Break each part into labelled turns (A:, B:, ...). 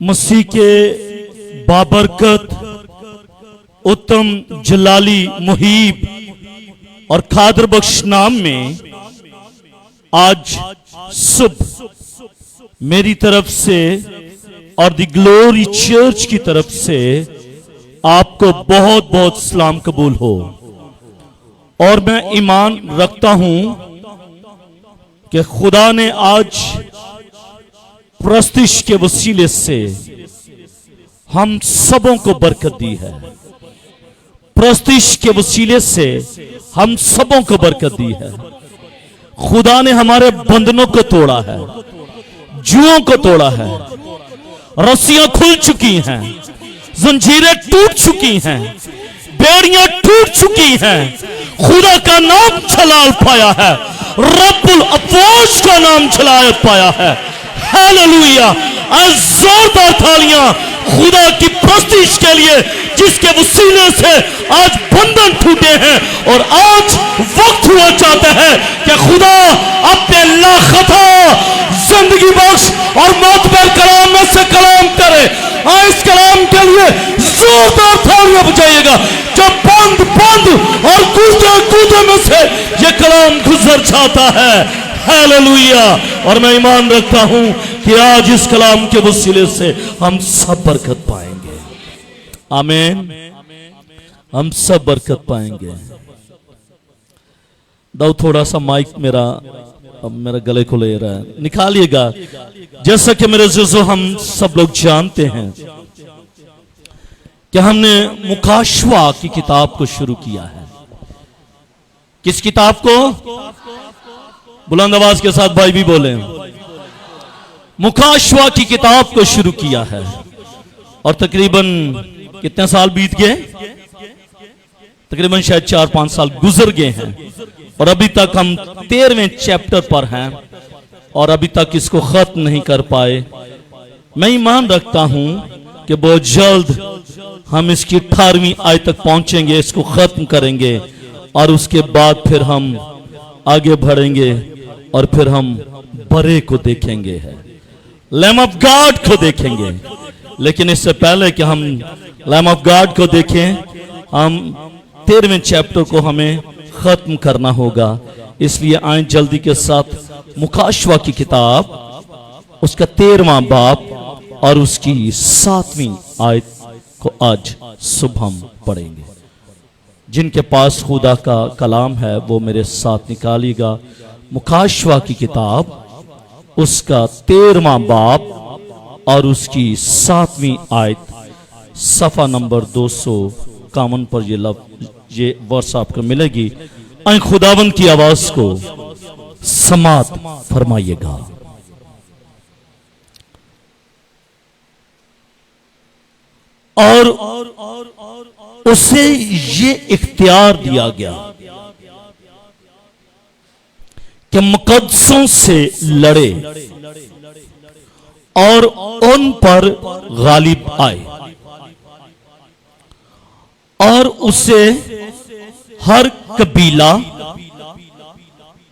A: मसीह के बाबरकत उत्तम जलाली मुहीब और खादर बख्श नाम में आज सुबह मेरी तरफ से और द ग्लोरी चर्च की तरफ से आपको बहुत बहुत सलाम कबूल हो। और मैं ईमान रखता हूं कि खुदा ने आज प्रस्तिश के वसीले से हम सबों को बरकत दी है। प्रस्तिश के वसीले से हम सबों को बरकत दी है। खुदा ने हमारे बंधनों को तोड़ा है, जुओं को तोड़ा है, रस्सियां खुल चुकी हैं, जंजीरें टूट चुकी हैं, बेड़ियां टूट चुकी हैं। खुदा का नाम जलाल पाया है, रब्बुल अफवाज का नाम जलाल पाया है। हालेलुया! जोरदार तालियां खुदा की प्रस्तिश के लिए जिसके वसीले से आज बंधन टूटे हैं। और आज वक्त हुआ चाहता है कि खुदा अपने लाखता जिंदगी बख्श और मोतबर कलाम में से कलाम करे। इस कलाम के लिए जोरदार तालियां बजाइएगा। जब बंद और कूदे में से ये कलाम गुजर जाता है। हालेलुया! और मैं ईमान रखता हूं कि आज इस कलाम के वसीले से हम सब बरकत पाएंगे। आमीन। हम सब बरकत पाएंगे। दाऊ थोड़ा सा माइक मेरा गले को ले रहा है, निकालिएगा। जैसा कि मेरे अज़ीज़ों हम सब लोग जानते हैं कि हमने मुकाशवा की किताब को शुरू किया है। किस किताब को? बुलंद आवाज के साथ भाई भी बोले। मुकाशवा की किताब को शुरू किया है और तकरीबन कितने साल बीत गए? तकरीबन शायद 4-5 साल गुजर गए हैं और अभी तक हम 13वें चैप्टर पर हैं और अभी तक इसको खत्म नहीं कर पाए। मैं ईमान रखता हूं कि बहुत जल्द हम इसकी 18वीं आयत तक पहुंचेंगे, इसको खत्म करेंगे और उसके बाद फिर हम आगे बढ़ेंगे और फिर हम बड़े को देखेंगे, है लैम ऑफ गॉड को देखेंगे। लेकिन इससे पहले कि हम लैम ऑफ गॉड को देखें, हम 13वें चैप्टर को हमें खत्म करना होगा। इसलिए आए जल्दी के साथ मुकाशवा की किताब उसका 13वां बाब और उसकी 7वीं आयत को आज सुबह हम पढ़ेंगे। जिनके पास खुदा का कलाम है वो मेरे साथ निकालिएगा। मुकाशवा की किताब उसका 13वां बाब और उसकी 7वीं आयत, सफा नंबर 251 पर ये वर्स आपको मिलेगी। आए खुदावंद की आवाज को समात फरमाइएगा। और उसे ये इख्तियार दिया गया कि मुकद्दसों से लड़े और उन पर गालिब आए और उसे हर कबीला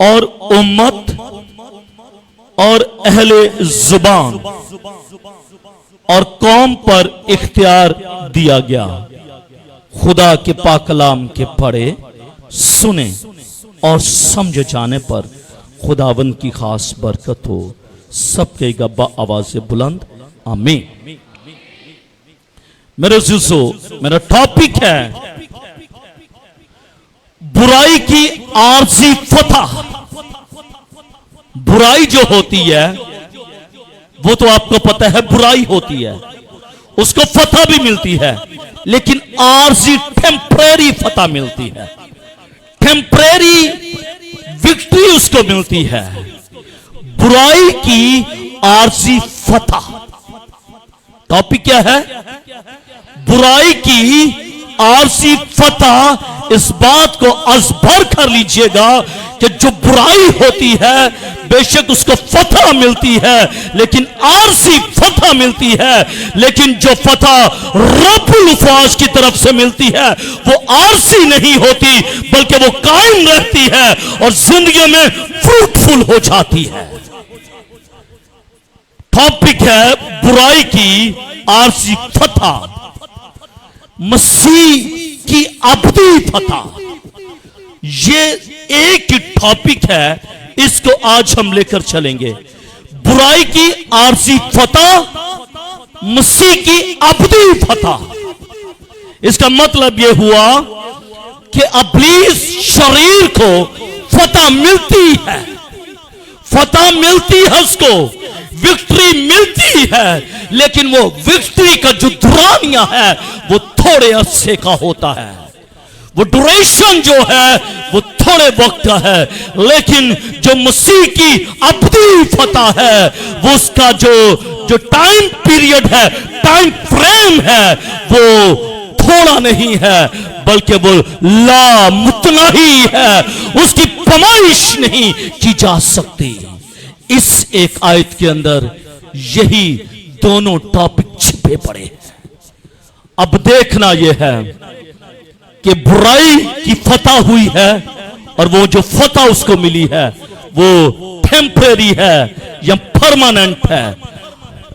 A: और उम्मत और अहले जुबान और कौम पर इख्तियार दिया गया। खुदा के पाक कलाम के पढ़े, सुने और समझ जाने पर खुदावंद की खास बरकत हो। सबके गब्बा आवाज से बुलंद आमीन। मेरे अज़ीज़ों, मेरा टॉपिक है बुराई की आरजी फतह। बुराई जो होती है वो तो आपको पता है बुराई होती है, उसको फतह भी मिलती है, लेकिन आरजी टेम्परेरी फतह मिलती है, टेम्परेरी विक्ट्री उसको मिलती है। बुराई की आरजी फतह। टॉपिक क्या है? बुराई की आरजी फतह। इस बात को अज़बर कर लीजिएगा कि जो बुराई होती है बेशक उसको फतह मिलती है, लेकिन आरजी फतह मिलती है। लेकिन जो फतह रब्बुल अफवाज की तरफ से मिलती है वो आरजी नहीं होती, बल्कि वो कायम रहती है और जिंदगी में फ्रूटफुल हो जाती है। टॉपिक है बुराई की आरजी फतह, मसीह की अब्दी फतह। ये एक ही टॉपिक है, इसको आज हम लेकर चलेंगे। बुराई की आरजी फतह, मसीह की अब्दी फतह। इसका मतलब यह हुआ कि इब्लीस शरीर को फतह मिलती है, फतह मिलती है, उसको विक्ट्री मिलती है, लेकिन वो विक्ट्री का जो दुरानिया है वो थोड़े अरसे का होता है। वो ड्यूरेशन जो है वो थोड़े वक्त का है, लेकिन जो मसीह की अब्दी फतह है वो उसका जो टाइम पीरियड है, टाइम फ्रेम है, वो थोड़ा नहीं है, बल्कि वो लामुतनाही है, उसकी पैमाइश नहीं की जा सकती। इस एक आयत के अंदर यही दोनों टॉपिक छिपे पड़े हैं। अब देखना यह है कि बुराई की फतह हुई है और वो जो फतह उसको मिली है वो टेम्परेरी है या परमानेंट है।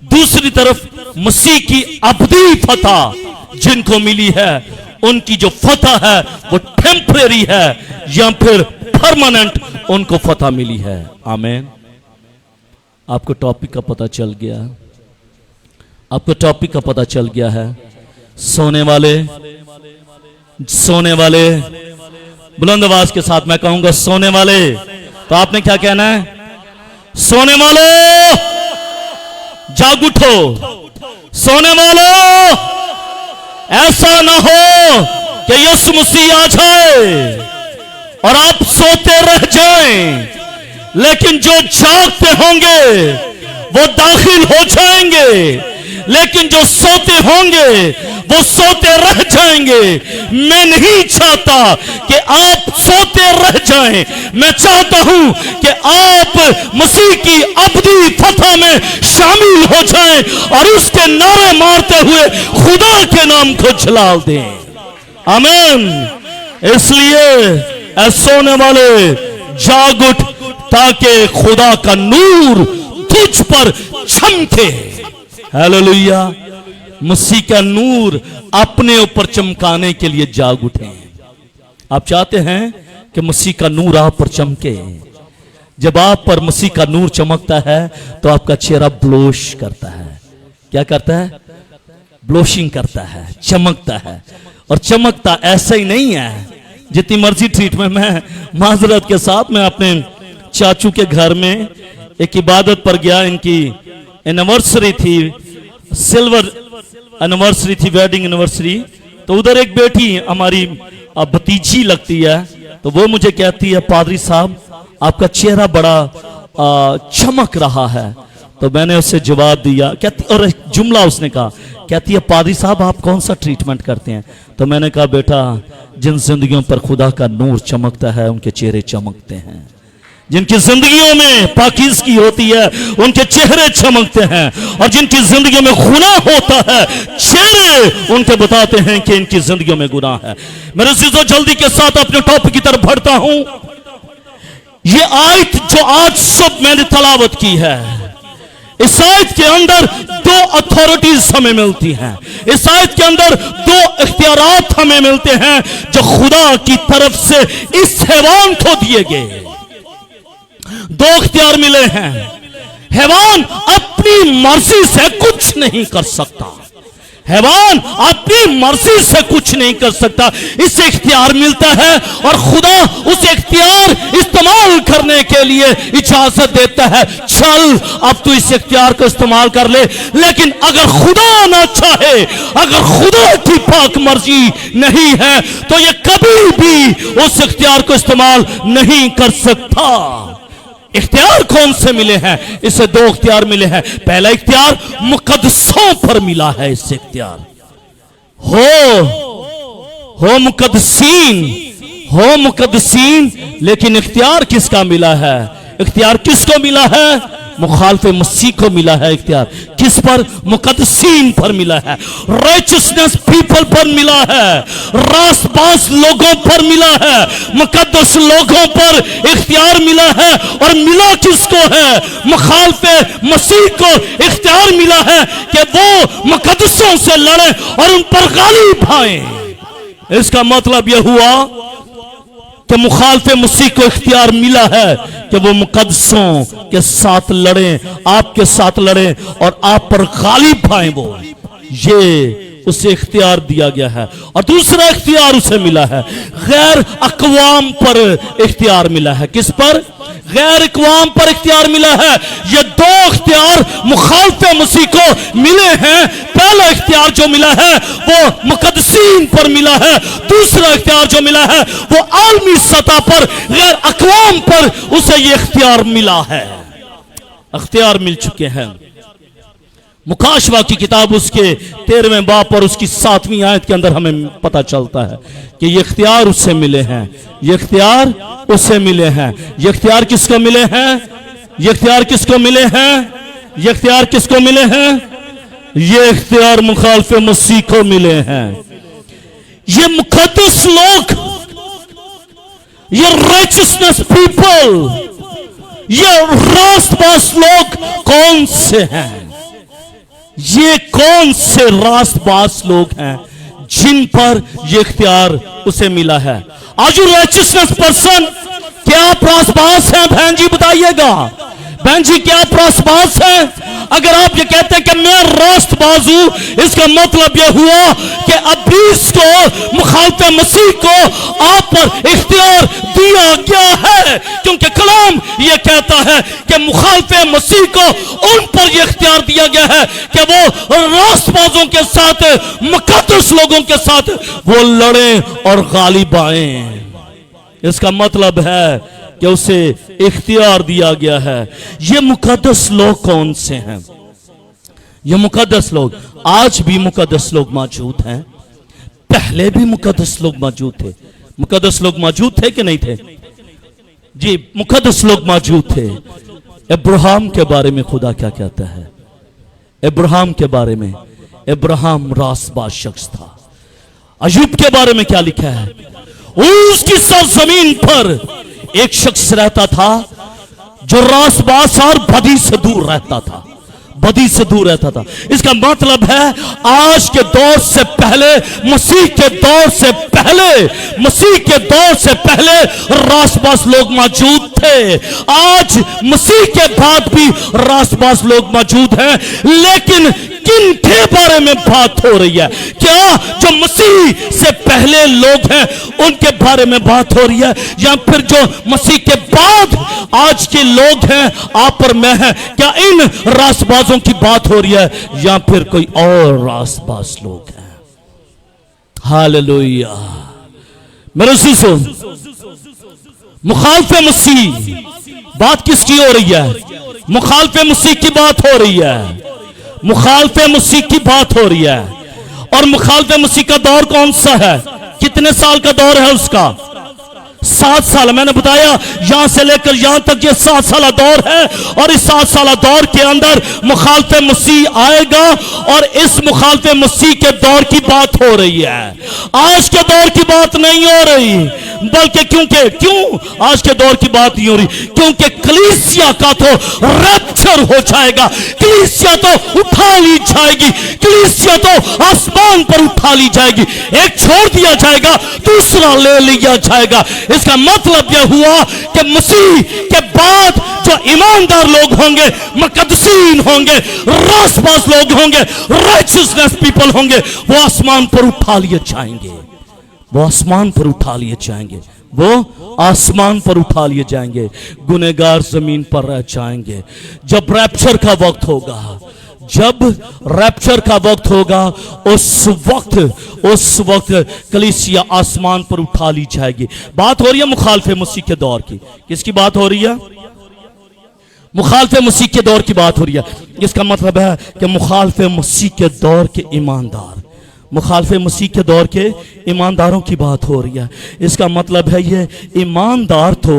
A: दूसरी तरफ मसीह की अब्दी फतह जिनको मिली है, उनकी जो फतह है वो टेम्परेरी है या फिर परमानेंट उनको फतह मिली है। आमीन। आपको टॉपिक का पता चल गया, आपको टॉपिक का पता चल गया है। सोने वाले, सोने वाले, बुलंद आवाज के साथ मैं कहूंगा सोने वाले, तो आपने क्या कहना है? सोने वालों जाग उठो, सोने वालों ऐसा ना हो कि यीशु मसीह आ जाए और आप सोते रह जाएं, लेकिन जो जागते होंगे वो दाखिल हो जाएंगे, लेकिन जो सोते होंगे वो सोते रह जाएंगे। मैं नहीं चाहता कि आप सोते रह जाएं, मैं चाहता हूं कि आप मसीह की अब्दी फतह में शामिल हो जाएं और उसके नारे मारते हुए खुदा के नाम को जलाल दें। आमीन। इसलिए ऐ सोने वाले जाग उठ, ताकि खुदा का नूर तुझ पर चमके। हालेलुया। मसीह का नूर अपने ऊपर चमकाने के लिए जाग उठे। आप चाहते हैं कि मसीह का नूर आप पर चमके। जब आप पर मसीह का नूर चमकता है तो आपका चेहरा ब्लोश करता है। क्या करता है? ब्लोशिंग करता है, चमकता है। और चमकता ऐसा ही नहीं है जितनी मर्जी ट्रीटमेंट में, माजरत के साथ मैं अपने चाचू के घर में एक इबादत पर गया। इनकी एनिवर्सरी थी, सिल्वर एनिवर्सरी थी, वेडिंग एनिवर्सरी। तो उधर एक बेटी हमारी भतीजी लगती है, तो वो मुझे कहती है, पादरी साहब आपका चेहरा बड़ा चमक रहा है। तो मैंने उससे जवाब दिया, कहती, और एक जुमला उसने कहा, कहती है पादरी साहब आप कौन सा ट्रीटमेंट करते हैं? तो मैंने कहा बेटा जिन जिंदगियों पर खुदा का नूर चमकता है उनके चेहरे चमकते हैं। जिनकी जिंदगियों में पाकीज़गी होती है उनके चेहरे चमकते हैं, और जिनकी जिंदगी में गुनाह होता है चेहरे उनके बताते हैं कि इनकी जिंदगियों में गुनाह है। मेरे अज़ीज़ों जल्दी के साथ अपने टॉपिक की तरफ बढ़ता हूं। ये आयत जो आज सुबह मैंने तलावत की है, इस आयत के अंदर दो अथॉरिटीज हमें मिलती हैं। इस आयत के अंदर दो इख्तियारात हमें मिलते हैं जो खुदा की तरफ से इस हैवान को दिए गए। दो इख्तियार मिले हैं। हैवान अपनी मर्जी से कुछ नहीं कर सकता, हैवान अपनी मर्जी से कुछ नहीं कर सकता, इसे इख्तियार मिलता है और खुदा उस इख्तियार इस्तेमाल करने के लिए इजाजत देता है। चल अब तू इस इख्तियार को इस्तेमाल कर ले। लेकिन अगर खुदा ना चाहे, अगर खुदा की पाक मर्जी नहीं है, तो ये कभी भी उस इख्तियार को इस्तेमाल नहीं कर सकता। इख्तियार कौन से मिले हैं? इसे दो इख्तियार मिले हैं। पहला इख्तियार मुकद्दसों पर मिला है, इससे इख्तियार हो मुकद्दसीन, हो मुकद्दसीन। लेकिन इख्तियार किसका मिला है? इख्तियार किसको मिला है? मुखालिफ मसीह को मिला है इख्तियार। किस पर? मुकद्दसीन पर मिला है, राइचसनेस पीपल पर मिला है, रासबाज लोगों पर मिला है, मुकद्दस लोगों पर इख्तियार मिला है। और मिला किसको है? मुखालिफ मसीह को इख्तियार मिला है कि वो मुकद्दसों से लड़े और उन पर गालिब आए। इसका मतलब यह हुआ कि मुखालिफ मसीह को इख्तियार मिला है कि वो मुकद्दसों के साथ लड़े, आपके साथ लड़े और आप पर गालिब आए। वो ये उसे इख्तियार दिया गया है। और दूसरा इख्तियार उसे मिला है, गैर अक़वाम पर इख्तियार मिला है। किस पर? गैर अक़वाम पर इख्तियार मिला है। ये दो इख्तियार मुखालिफ मसीह को मिले हैं। पहला इख्तियार जो मिला है वो मुकद्दसीन पर मिला है, दूसरा इख्तियार जो मिला है वो आलमी सतह पर गैर अक़वाम पर उसे ये इख्तियार मिला है। इख्तियार मिल चुके हैं। मुकाशवा की किताब उसके 13वें बाब और उसकी 7वीं आयत के अंदर हमें पता चलता है कि ये इख्तियार उससे मिले हैं, ये इख्तियार उससे मिले हैं। ये इख्तियार किसको मिले हैं? ये इख्तियार किसको मिले हैं? ये इख्तियार किसको मिले हैं? ये इख्तियार मुखालिफ मसीह को मिले हैं। ये मुकद्दस लोग, ये राइचसनेस पीपल, ये रास्तबाज लोग कौन से हैं? ये कौन से रास्तबाज लोग हैं जिन पर ये इख्तियार उसे मिला है? आज राइचसनेस पर्सन, क्या आप रास्तबाज हैं? बहन जी बताइएगा, बहन जी क्या आप रास्तबाज हैं? अगर आप ये कहते हैं कि मैं रास्तबाज हूं, इसका मतलब यह हुआ कि अबलीस को, मुखालिफ मसीह को आप पर इख्तियार दिया गया है, क्योंकि कलाम यह कहता है कि मुखालिफ मसीह को उन पर यह इख्तियार दिया गया है कि वो रास्तबाजों के साथ, मुकद्दस लोगों के साथ वो लड़े और गालिब आए। इसका मतलब है कि उसे इख्तियार दिया गया है। ये मुकद्दस लोग कौन से हैं? ये मुकद्दस लोग, आज भी मुकद्दस लोग मौजूद हैं, पहले भी मुकद्दस लोग मौजूद थे। मुकद्दस लोग मौजूद थे कि नहीं थे? जी, मुकद्दस लोग मौजूद थे। अब्राहम के बारे में खुदा क्या कहता है? अब्राहम के बारे में, अब्राहम रास्तबाज शख्स था। अय्यूब के बारे में क्या लिखा है? उसकी सरजमीन पर एक शख्स रहता था जो रास्तबाज और बदी से दूर रहता था, बदी से दूर रहता था। इसका मतलब है आज के दौर से पहले, मसीह के दौर से पहले, मसीह के दौर से पहले रास्तबाज लोग मौजूद थे। आज मसीह के बाद भी रास्तबाज लोग मौजूद हैं, लेकिन किन के बारे में बात हो रही है? क्या जो मसीह से पहले लोग हैं उनके बारे में बात हो रही है, या फिर जो मसीह के बाद आज के लोग हैं, आप और मैं हैं, क्या इन रास्तबाजों की बात हो रही है, या फिर कोई और रास्तबाज लोग हैं? हालेलुया। मेरे अज़ीज़ों, मुखालिफ मसीह, बात किसकी हो रही है? मुखालिफ मसीह की बात हो रही है, मुखालिफ मसीह की बात हो रही है। और मुखालिफ मसीह का दौर कौन सा है? कितने साल का दौर है उसका? 7 साल। मैंने बताया यहां से लेकर यहां तक ये 7 साल दौर है, और इस 7 साल दौर के अंदर मुखालिफ मसीह आएगा, और इस मुखालिफ मसीह के दौर की बात हो रही है, आज के दौर की बात नहीं हो रही। बल्कि क्यों आज के दौर की बात नहीं हो रही? क्योंकि कलीसिया का तो रैप्चर हो जाएगा, कलीसिया तो उठा ली जाएगी, कलीसिया तो आसमान पर उठा ली जाएगी। एक छोड़ दिया जाएगा, दूसरा ले लिया जाएगा। इसका मतलब यह हुआ कि मसीह के बाद जो ईमानदार लोग होंगे, मुकद्दसीन होंगे, रास्तबाज लोग होंगे, राइचसनेस पीपल होंगे, वो आसमान पर उठा लिए जाएंगे, वो आसमान पर उठा लिए जाएंगे, वो आसमान पर उठा लिए जाएंगे। गुनहगार जमीन पर रह जाएंगे। जब रैप्चर का वक्त होगा, जब रैप्चर का वक्त होगा, उस वक्त कलीसिया आसमान पर उठा ली जाएगी। बात हो रही है मुखालिफ मसीह के दौर की। किसकी बात हो रही है? मुखालिफ मसीह के दौर की बात हो रही है। इसका मतलब है कि मुखालिफ मसीह के दौर के ईमानदार, मुखालिफ मसीह के दौर के ईमानदारों की बात हो रही है। इसका मतलब है ये ईमानदार तो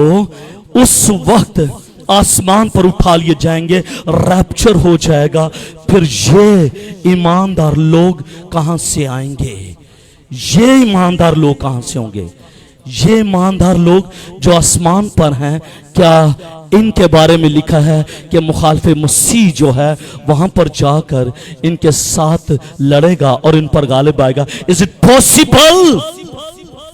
A: उस वक्त आसमान पर उठा लिए जाएंगे, रैप्चर हो जाएगा। फिर ये ईमानदार लोग कहां से आएंगे? ये ईमानदार लोग कहां से होंगे? ये ईमानदार लोग जो आसमान पर हैं, क्या इनके बारे में लिखा है कि मुखालिफे मसीह जो है वहां पर जाकर इनके साथ लड़ेगा और इन पर गालिब आएगा? Is it possible?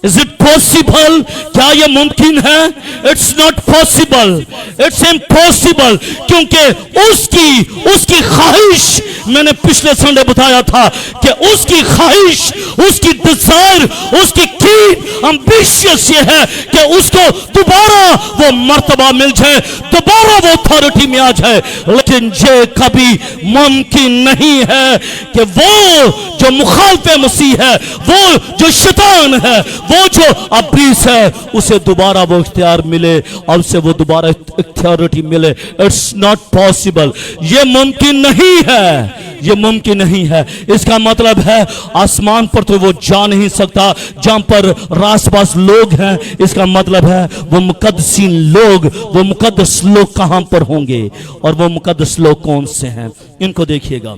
A: Is it possible? क्या यह मुमकिन है? It's not possible, it's impossible. क्योंकि उसकी ख्वाहिश, मैंने पिछले संडे बताया था कि उसकी ख्वाहिश, उसकी डिजायर, उसकी कीन एम्बिशियस ये है कि उसको दोबारा वो मर्तबा मिल जाए, दोबारा वो अथॉरिटी में आ जाए। लेकिन ये कभी मुमकिन नहीं है कि वो जो मुखालिफे मसीह है, वो जो शैतान है, वो जो अब्लीस है, उसे दोबारा वो इख्तियार मिले और उसे वो दोबारा अथॉरिटी मिले। इट्स नॉट पॉसिबल, ये मुमकिन नहीं है, ये मुमकिन नहीं है। इसका मतलब है आसमान पर तो वो जा नहीं सकता जहां पर रासपास लोग हैं। इसका मतलब है वो मुकद्दसीन लोग, वो मुकद्दस लोग कहां पर होंगे? और वो मुकद्दस लोग कौन से हैं? इनको देखिएगा।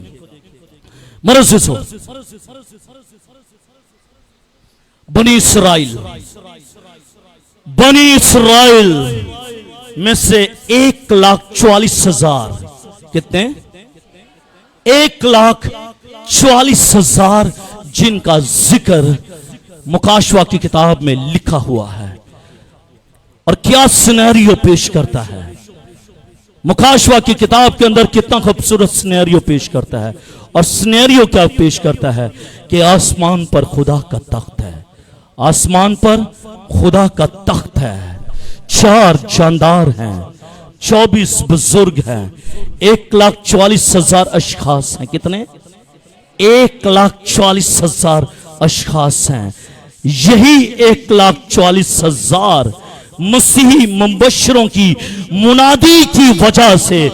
A: मरज़िसो बनी इसराइल में से 1,44,000 कितने? 1,44,000 जिनका जिक्र मुकाशवा की किताब में लिखा हुआ है। और क्या सिनेरियो पेश करता है मुकाशवा की किताब के अंदर, कितना खूबसूरत सिनेरियो पेश करता है। और सिनेरियो क्या पेश करता है कि आसमान पर खुदा का तख्त है, आसमान पर खुदा का तख्त है, 4 जानदार हैं, 24 बुजुर्ग हैं, 1,44,000 अशखास हैं। कितने? 1,44,000 अशखास हैं। यही 1,44,000 मसीही मुबश्शिरों की मुनादी की वजह से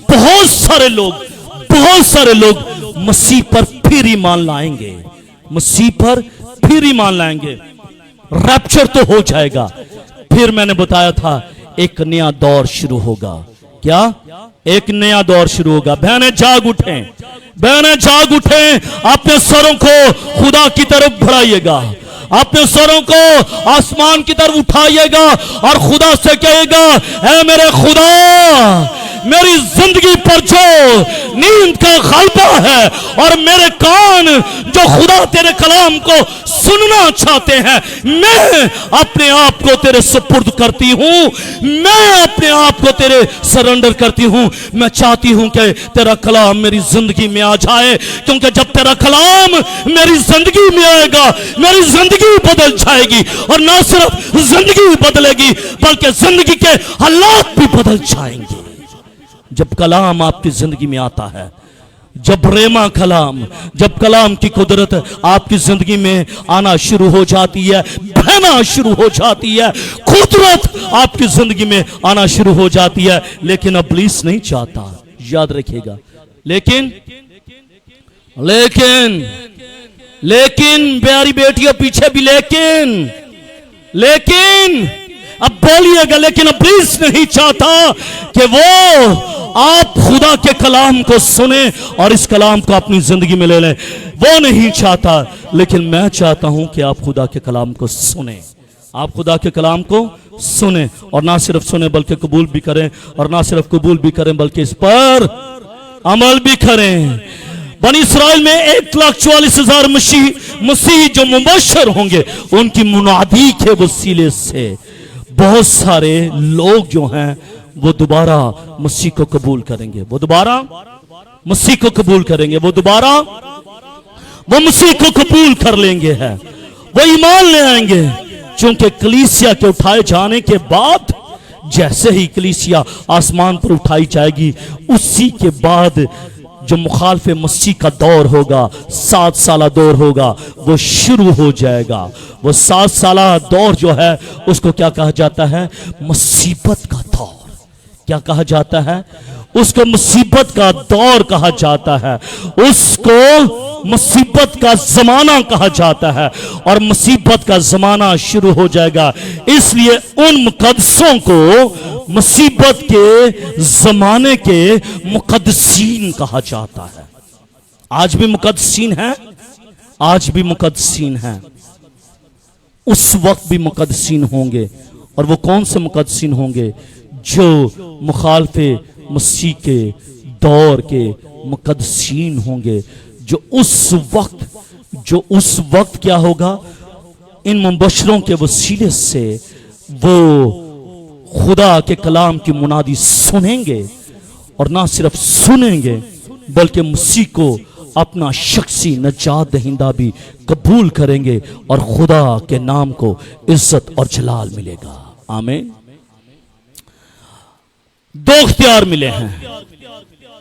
A: बहुत सारे लोग मसीह पर फिर ईमान लाएंगे, मसीह पर फिर ईमान लाएंगे। रैप्चर तो हो जाएगा, फिर मैंने बताया था एक नया दौर शुरू होगा। क्या? एक नया दौर शुरू होगा। बहनें जाग उठें, बहनें जाग उठें, अपने सरों को खुदा की तरफ बढ़ाइएगा, अपने सरों को आसमान की तरफ उठाइएगा और खुदा से कहेगा, ऐ मेरे खुदा, मेरी जिंदगी पर जो नींद का गलबा है और मेरे कान जो खुदा तेरे कलाम को सुनना चाहते हैं, मैं अपने आप को तेरे सुपुर्द करती हूं, मैं अपने आप को तेरे सरेंडर करती हूं। मैं चाहती हूं कि तेरा कलाम मेरी जिंदगी में आ जाए, क्योंकि जब तेरा कलाम मेरी जिंदगी में आएगा, मेरी जिंदगी बदल जाएगी। और ना सिर्फ जिंदगी बदलेगी बल्कि जिंदगी के हालात भी बदल जाएंगे। जब कलाम आपकी जिंदगी में आता है, जब रेमा कलाम, जब कलाम की कुदरत आपकी जिंदगी में आना शुरू हो जाती है, बहना शुरू हो जाती है, कुदरत आपकी जिंदगी में आना शुरू हो जाती है। लेकिन इब्लीस नहीं चाहता, याद रखिएगा। लेकिन लेकिन लेकिन प्यारी बेटियों, पीछे भी लेकिन अब बोलिएगा, लेकिन इब्लीस नहीं चाहता कि वो आप खुदा के कलाम को सुने और इस कलाम को अपनी जिंदगी में ले लें। वो नहीं चाहता, लेकिन मैं चाहता हूं कि आप खुदा के कलाम को सुने, आप खुदा के कलाम को सुने, और ना सिर्फ सुने बल्कि कबूल भी करें, और ना सिर्फ कबूल भी करें बल्कि इस पर अमल भी करें। बनी इसराइल में 1,44,000 मसीह जो मुबश्शिर होंगे, उनकी मुनादी के वसीले से बहुत सारे लोग जो हैं वो दोबारा मसीह को कबूल करेंगे, वो दोबारा मसीह को कबूल करेंगे, वो दोबारा वो मसीह को कबूल कर लेंगे, है वो ईमान ले आएंगे। क्योंकि कलीसिया के उठाए जाने के बाद, जैसे ही कलीसिया आसमान पर उठाई जाएगी, उसी के बाद जो मुखालिफे मसीह का दौर होगा, 7 साला दौर होगा, वो शुरू हो जाएगा। वो 7 साला दौर जो है उसको क्या कहा जाता है? मुसीबत का दौर। क्या कहा जाता है? उसको मुसीबत का दौर कहा जाता है, उसको मुसीबत का जमाना कहा जाता है, और मुसीबत का जमाना शुरू हो जाएगा। इसलिए उन मुकद्दसों को मुसीबत के जमाने के मुकद्दसीन कहा जाता है। आज भी मुकद्दसीन है, आज भी मुकद्दसीन है, उस वक्त भी मुकद्दसीन होंगे। और वो कौन से मुकद्दसीन होंगे? जो मुखालफे मसीह के दौर के मुकद्दसीन होंगे, जो उस वक्त क्या होगा, इन मुबशरों के वसीले से वो खुदा के कलाम की मुनादी सुनेंगे, और ना सिर्फ सुनेंगे बल्कि मसीह को अपना शख्सी नजात दहिंदा भी कबूल करेंगे, और खुदा के नाम को इज्जत और जलाल मिलेगा। आमीन। दो इख्तियार मिले हैं।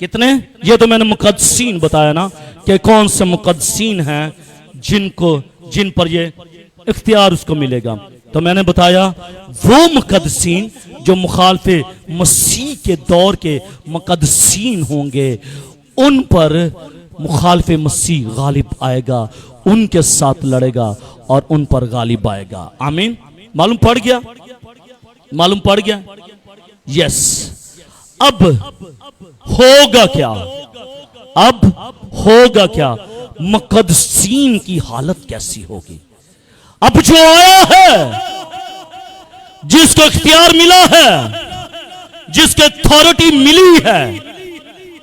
A: कितने? ये तो मैंने मुकद्दसीन बताया ना कि कौन से मुकद्दसीन हैं जिन पर ये इख्तियार उसको मिलेगा। तो मैंने बताया वो मुकद्दसीन जो मुखालफे मसीह के दौर के मुकद्दसीन होंगे, उन पर मुखालफे मसीह गालिब आएगा, उनके साथ लड़ेगा और उन पर गालिब आएगा। आमीन। मालूम पड़ गया? मालूम पड़ गया? यस। अब होगा क्या? अब होगा क्या? मुकद्दसीन की हालत कैसी होगी? अब जो आया है, जिसको इख्तियार मिला है, जिसको अथॉरिटी मिली है,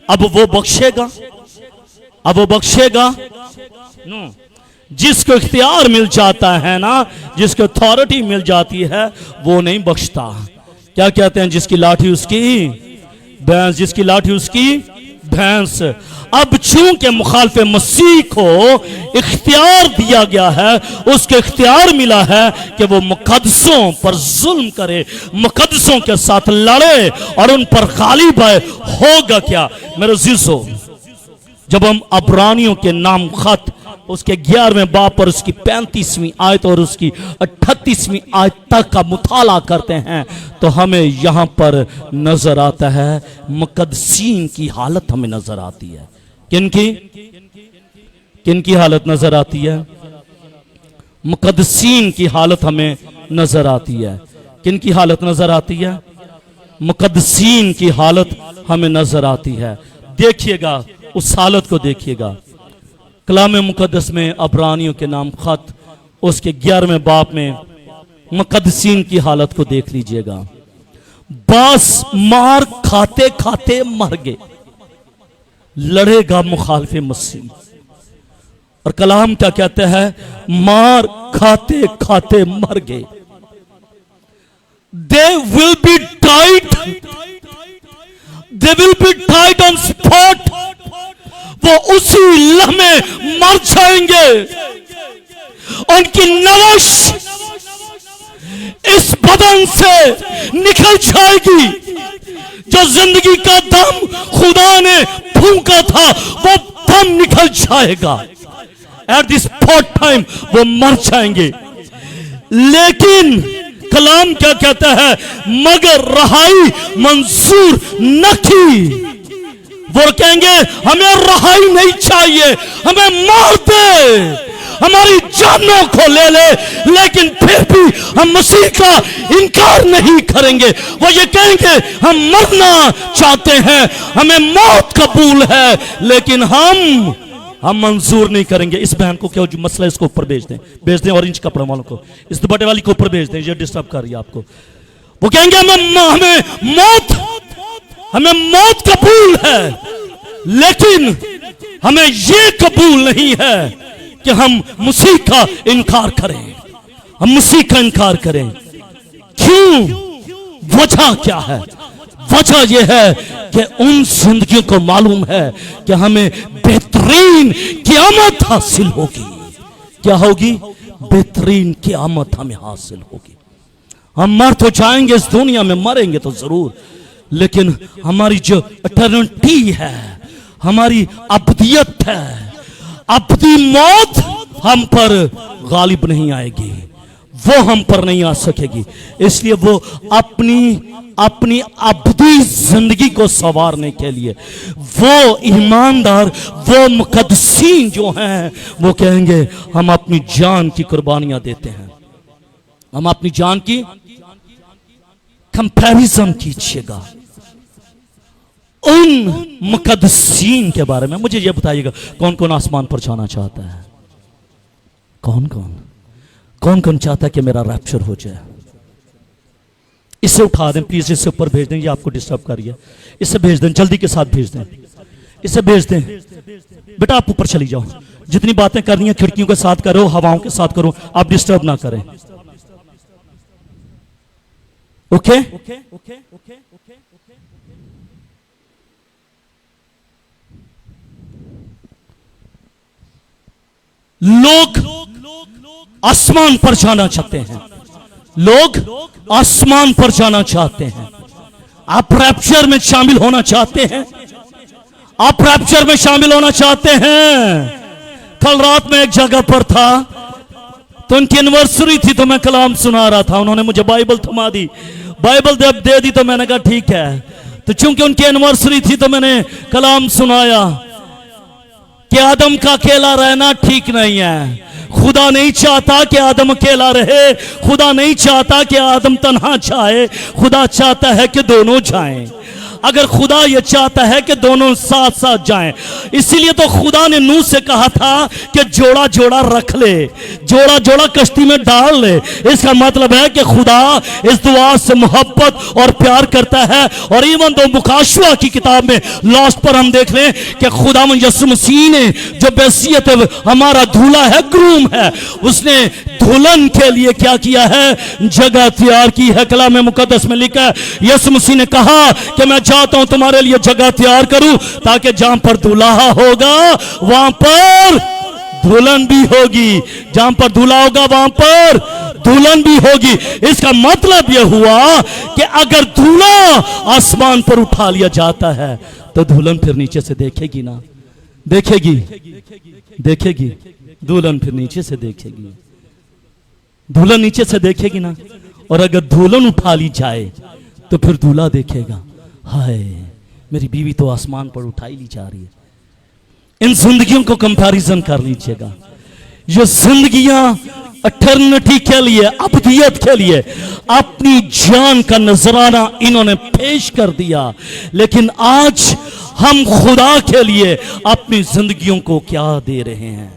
A: अब वो बख्शेगा? अब वो बख्शेगा? नो। जिसको इख्तियार मिल जाता है ना, जिसको अथॉरिटी मिल जाती है, वो नहीं बख्शता। क्या कहते हैं? जिसकी लाठी उसकी भैंस, जिसकी लाठी उसकी भैंस। अब चूंकि मुखालफे मसीह को इख्तियार दिया गया है, उसको इख्तियार मिला है कि वो मुकद्दसों पर जुल्म करे, मुकद्दसों के साथ लड़े और उन पर गालिब आए। होगा क्या मेरे अज़ीज़ों? जब हम अब्रानियों के नाम खत उसके 11वें बाब पर उसकी 35वीं आयत और उसकी 38वीं आयत तक का मुताला करते हैं, तो हमें यहां पर नजर आता है मुकद्दसीन की हालत हमें नजर आती है। किनकी हालत नजर आती है? मुकद्दसीन की हालत हमें नजर आती है। किनकी हालत नजर आती है? मुकद्दसीन की हालत हमें नजर आती है। देखिएगा, उस हालत को देखिएगा। कलाम मुकद्दस में अब्रानियों के नाम खत उसके 11वें बाब में मुकद्दसीन की हालत को देख लीजिएगा। बास मार खाते खाते मर गए, लड़ेगा मुखालफे मसीह। और कलाम क्या कहते हैं? मार खाते खाते मर गए। They will be died. They will be died on spot. वो उसी लम्हे मर जाएंगे। उनकी नवश इस बदन से निकल जाएगी। जो जिंदगी का दम खुदा ने फूंका था, वो दम निकल जाएगा। एट दिस स्पॉट टाइम वो मर जाएंगे। लेकिन कलाम क्या कहता है? मगर रहाई मंजूर न की। वो कहेंगे हमें रहाई नहीं चाहिए, हमें मार दे, हमारी जानों को ले ले, लेकिन फिर भी हम मसीह का इनकार नहीं करेंगे। वो ये कहेंगे हम मरना चाहते हैं, हमें मौत कबूल है, लेकिन हम मंजूर नहीं करेंगे। इस बहन को क्या जो मसला है, इसको ऊपर भेज दें ऑरेंज कपड़े वालों को, इस दुपट्टे वाली को ऊपर भेज दें, ये डिस्टर्ब कर रही है आपको। वो कहेंगे हमें मौत कबूल है, लेकिन हमें ये कबूल नहीं है कि हम मसीह का इनकार करें, हम मसीह का इनकार करें। क्यों? वजह क्या है? वजह यह है कि उन जिंदगियों को मालूम है कि हमें बेहतरीन क़यामत हासिल होगी। क्या होगी? बेहतरीन क़यामत हमें हासिल होगी। हम मर तो जाएंगे, इस दुनिया में मरेंगे तो जरूर, लेकिन हमारी जो इटर्निटी है, हमारी अब्दियत है, अब्दी मौत हम पर गालिब नहीं आएगी। वो हम पर नहीं आ सकेगी। इसलिए वो अपनी अब्दी जिंदगी को संवारने के लिए वो ईमानदार, वो मुकद्दसीन जो हैं, वो कहेंगे हम अपनी जान की कुर्बानियां देते हैं। हम अपनी जान की कंपैरिजन कीजिएगा उन मुकद्दसीन के बारे में। मुझे ये बताइएगा, कौन कौन आसमान पर जाना चाहता है? कौन कौन चाहता है कि मेरा रैप्चर हो जाए? इसे उठा दें प्लीज, इससे ऊपर भेज दें, ये आपको डिस्टर्ब कर रही है। इसे भेज दें, जल्दी के साथ भेज दें, इसे भेज दें। बेटा आप ऊपर चली जाओ, जितनी बातें करनी है खिड़कियों के साथ करो, हवाओं के साथ करो, आप डिस्टर्ब ना करें। ओके? लोग आसमान पर जाना चाहते हैं, लोग आसमान पर जाना चाहते हैं। आप रैप्चर में शामिल होना चाहते हैं? आप रैप्चर में शामिल होना चाहते हैं? कल रात में एक जगह पर था, तो उनकी एनिवर्सरी थी, तो मैं कलाम सुना रहा था। उन्होंने मुझे बाइबल थमा दी, बाइबल दे दी, तो मैंने कहा ठीक है। तो चूंकि उनकी एनिवर्सरी थी, तो मैंने कलाम सुनाया कि आदम का अकेला रहना ठीक नहीं है। खुदा नहीं चाहता कि आदम अकेला रहे, खुदा नहीं चाहता कि आदम तन्हा जाए, खुदा चाहता है कि दोनों जाएं। अगर खुदा ये चाहता है कि दोनों साथ साथ जाएं, इसीलिए तो खुदा ने नूह से कहा था कि जोड़ा जोड़ा रख ले, जोड़ा जोड़ा कश्ती में डाल ले। इसका मतलब है कि खुदा इस दुआ से मोहब्बत और प्यार करता है। और इवन तो मुकाशवा की किताब में लास्ट पर हम देख लें कि खुदा यीशु मसीह ने जो बैसियत हमारा दूल्हा है, ग्रूम है, उसने दुल्हन के लिए क्या किया है? जगह तैयार की है। कलाम में मुकद्दस में लिखा है, यीशु मसीह ने कहा कि मैं चाहता हूं तुम्हारे लिए जगह तैयार करूं, ताकि जहां पर दूल्हा होगा वहां पर दुल्हन भी होगी, जहां पर दूल्हा होगा वहां पर दुल्हन भी होगी। इसका मतलब यह हुआ कि अगर दूल्हा आसमान पर उठा लिया जाता है, तो दुल्हन फिर नीचे से देखेगी ना, देखेगी दुल्हन फिर नीचे से देखेगी, दुल्हन नीचे से देखेगी ना। और अगर दुल्हन उठा ली जाए तो फिर दूल्हा देखेगा, हाय मेरी बीवी तो आसमान पर उठाई ली जा रही है। इन जिंदगियों को कंपैरिजन कर लीजिएगा। ये जिंदगियां अटर्निटी के लिए, अब्दियत के लिए अपनी जान का नजराना इन्होंने पेश कर दिया। लेकिन आज हम खुदा के लिए अपनी जिंदगियों को क्या दे रहे हैं?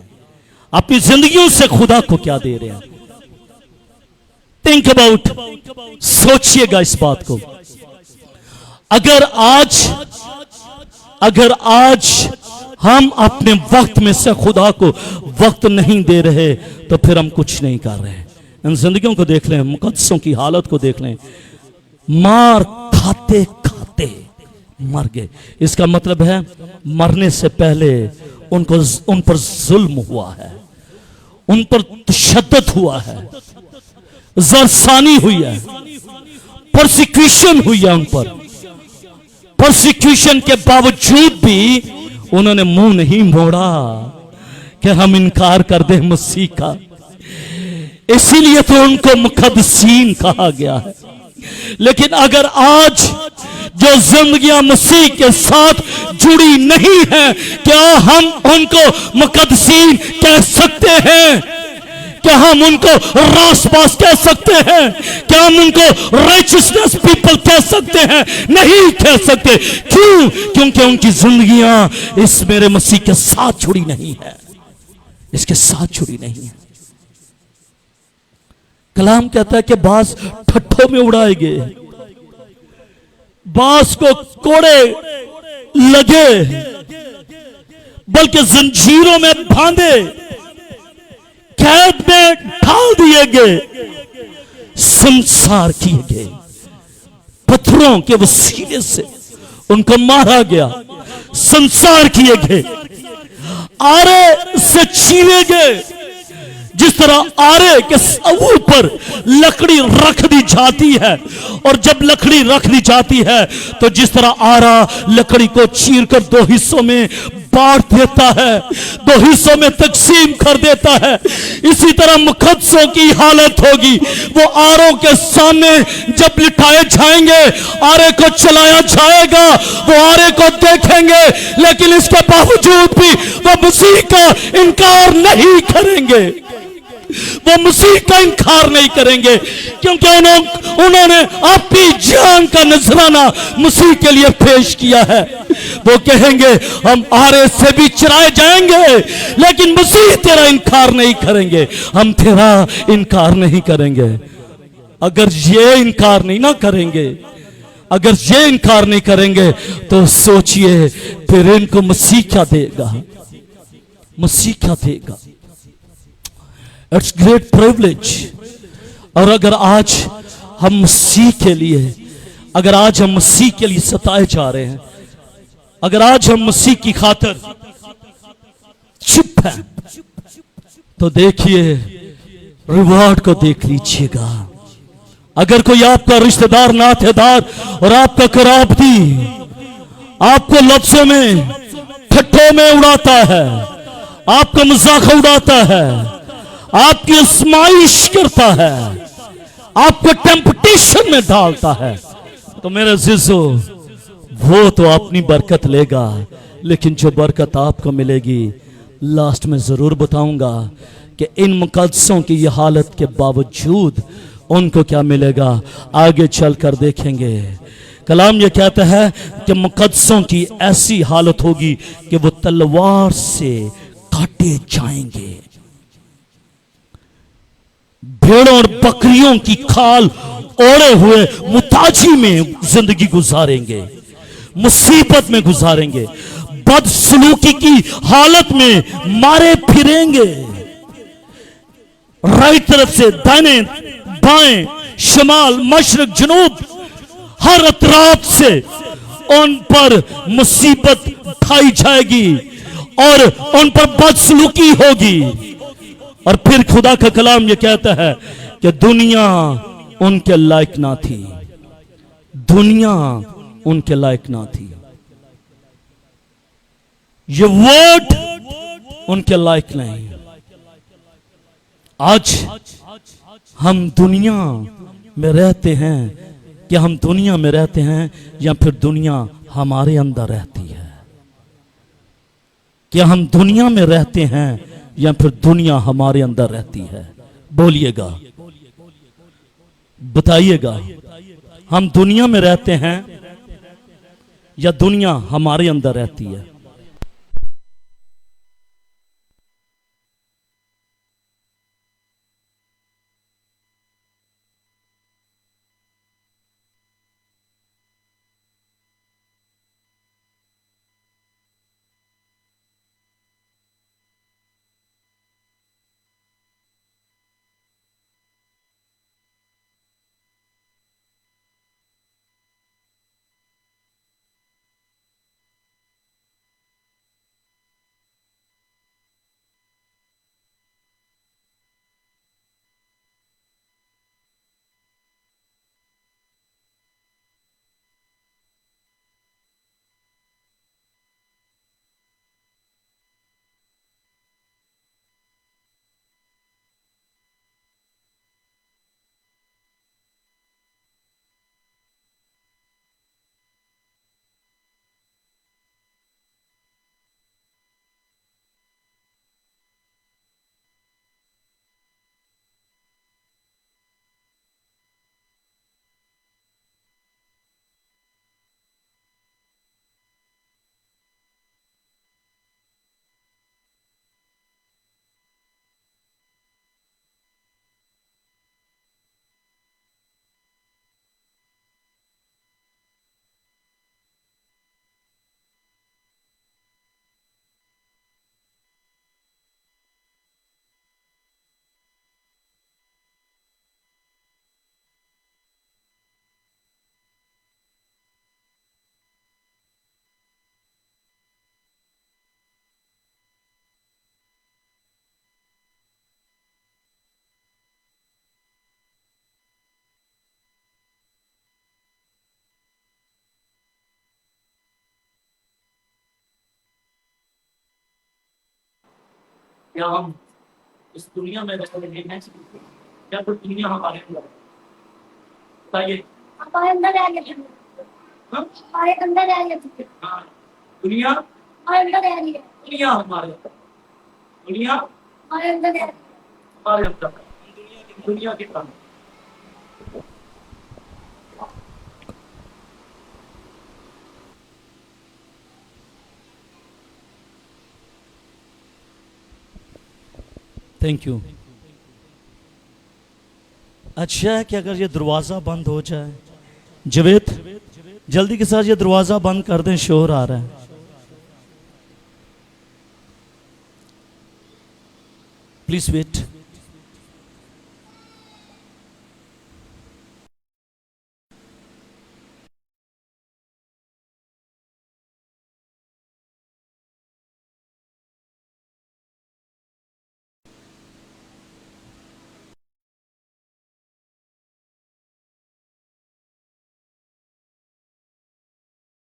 A: अपनी जिंदगियों से खुदा को क्या दे रहे हैं? थिंक अबाउट, सोचिएगा इस बात को। अगर आज हम अपने वक्त में से खुदा को वक्त नहीं दे रहे, तो फिर हम कुछ नहीं कर रहे। इन जिंदगियों को देख लें, मुकद्दसों की हालत को देख लें, मार खाते खाते मर गए। इसका मतलब है मरने से पहले उन पर जुल्म हुआ है, उन पर तशद्दुद हुआ है, जरसानी हुई है, प्रोसिक्यूशन हुई है उन पर। प्रोसिक्यूशन के बावजूद भी उन्होंने मुंह नहीं मोड़ा कि हम इनकार कर दें मसीह का। इसीलिए तो उनको मुकद्दसीन कहा गया है। लेकिन अगर आज जो जिंदगियां मसीह के साथ जुड़ी नहीं है, क्या हम उनको मुकद्दसीन कह सकते हैं? क्या हम उनको रासपास कह सकते हैं? क्या हम उनको राइचियसनेस पीपल कह सकते हैं? नहीं कह सकते। क्यों? क्योंकि उनकी जिंदगियां इस मेरे मसीह के साथ जुड़ी नहीं है, इसके साथ जुड़ी नहीं है। कलाम कहता है कि बास ठट्ठों में उड़ाए गए, बास को कोड़े लगे, बल्कि जंजीरों में बांधे, कैद में डाल दिए गए, संसार किए गए, पत्थरों के वसीले से उनको मारा गया, संसार किए गए, आरे से छीने गए। जिस तरह आरे के ऊपर लकड़ी रख दी जाती है, और जब लकड़ी रख दी जाती है तो जिस तरह आरा लकड़ी को चीरकर दो हिस्सों में बांट देता है, दो हिस्सों में तकसीम कर देता है। इसी तरह मुकद्दसों की हालत होगी। वो आरों के सामने जब लिटाए जाएंगे, आरे को चलाया जाएगा, वो आरे को देखेंगे, लेकिन इसके बावजूद भी वो मसीह का इनकार नहीं करेंगे। वो मसीह का इनकार नहीं करेंगे, क्योंकि उन्होंने अपनी जान का नजराना मसीह के लिए पेश किया है। वो कहेंगे हम आरे से भी चराए जाएंगे, लेकिन मसीह तेरा इनकार नहीं करेंगे, हम तेरा इनकार नहीं करेंगे। अगर ये इनकार नहीं ना करेंगे, अगर ये इनकार नहीं करेंगे, तो सोचिए फिर इनको मसीह क्या देगा, मसीह क्या देगा। It's great privilege. और अगर आज हम मसीह के लिए, अगर आज हम मसीह के लिए सताए जा रहे हैं, अगर आज हम मसीह की खातिर चुप हैं, तो देखिए रिवॉर्ड को देख लीजिएगा। अगर कोई आपका रिश्तेदार, नातेदार और आपका कराबती आपको लफ्जों में, ठट्ठों में उड़ाता है, आपका मजाक उड़ाता है, आपकी आजमाइश करता है, आपको टेम्पटेशन में डालता है, तो मेरे अजीजों वो तो अपनी बरकत लेगा, लेकिन जो बरकत आपको मिलेगी, लास्ट में जरूर बताऊंगा कि इन मुकद्दसों की यह हालत के बावजूद उनको क्या मिलेगा, आगे चलकर देखेंगे। कलाम यह कहता है कि मुकद्दसों की ऐसी हालत होगी कि वो तलवार से काटे जाएंगे, भेड़ों और बकरियों की खाल ओढ़े हुए मुताजी में जिंदगी गुजारेंगे, मुसीबत में गुजारेंगे, बदसलूकी की हालत में मारे फिरेंगे, राइट तरफ से दाहिने बाएं, शमाल मशरक जनूब, हर अतराफ से उन पर मुसीबत ढाई जाएगी और उन पर बदसलूकी होगी। और फिर खुदा का कलाम यह कहता है कि दुनिया उनके लायक ना थी, दुनिया उनके लायक ना थी, ये वर्ड उनके लायक नहीं। आज हम दुनिया में रहते हैं, क्या हम दुनिया में रहते हैं या फिर दुनिया हमारे अंदर रहती है? क्या हम दुनिया में रहते हैं या फिर दुनिया हमारे अंदर रहती है? बोलिएगा, बताइएगा, हम दुनिया में रहते हैं या दुनिया हमारे अंदर रहती है? क्या हम इस दुनिया में रह रहे हैं या फिर दुनिया हमारे अंदर है? बताइए।
B: हमारे अंदर रह रही है।
A: हाँ?
B: हमारे अंदर रह रही है।
A: हाँ, दुनिया
B: हमारे अंदर रह रही है।
A: दुनिया हमारे अंदर, दुनिया
B: हमारे अंदर रह रही है।
A: हमारे अंदर, दुनिया के काम। Thank you. अच्छा है कि अगर ये दरवाज़ा बंद हो जाए, जवेद जल्दी के साथ ये दरवाज़ा बंद कर दें, शोर आ रहा है। Please wait.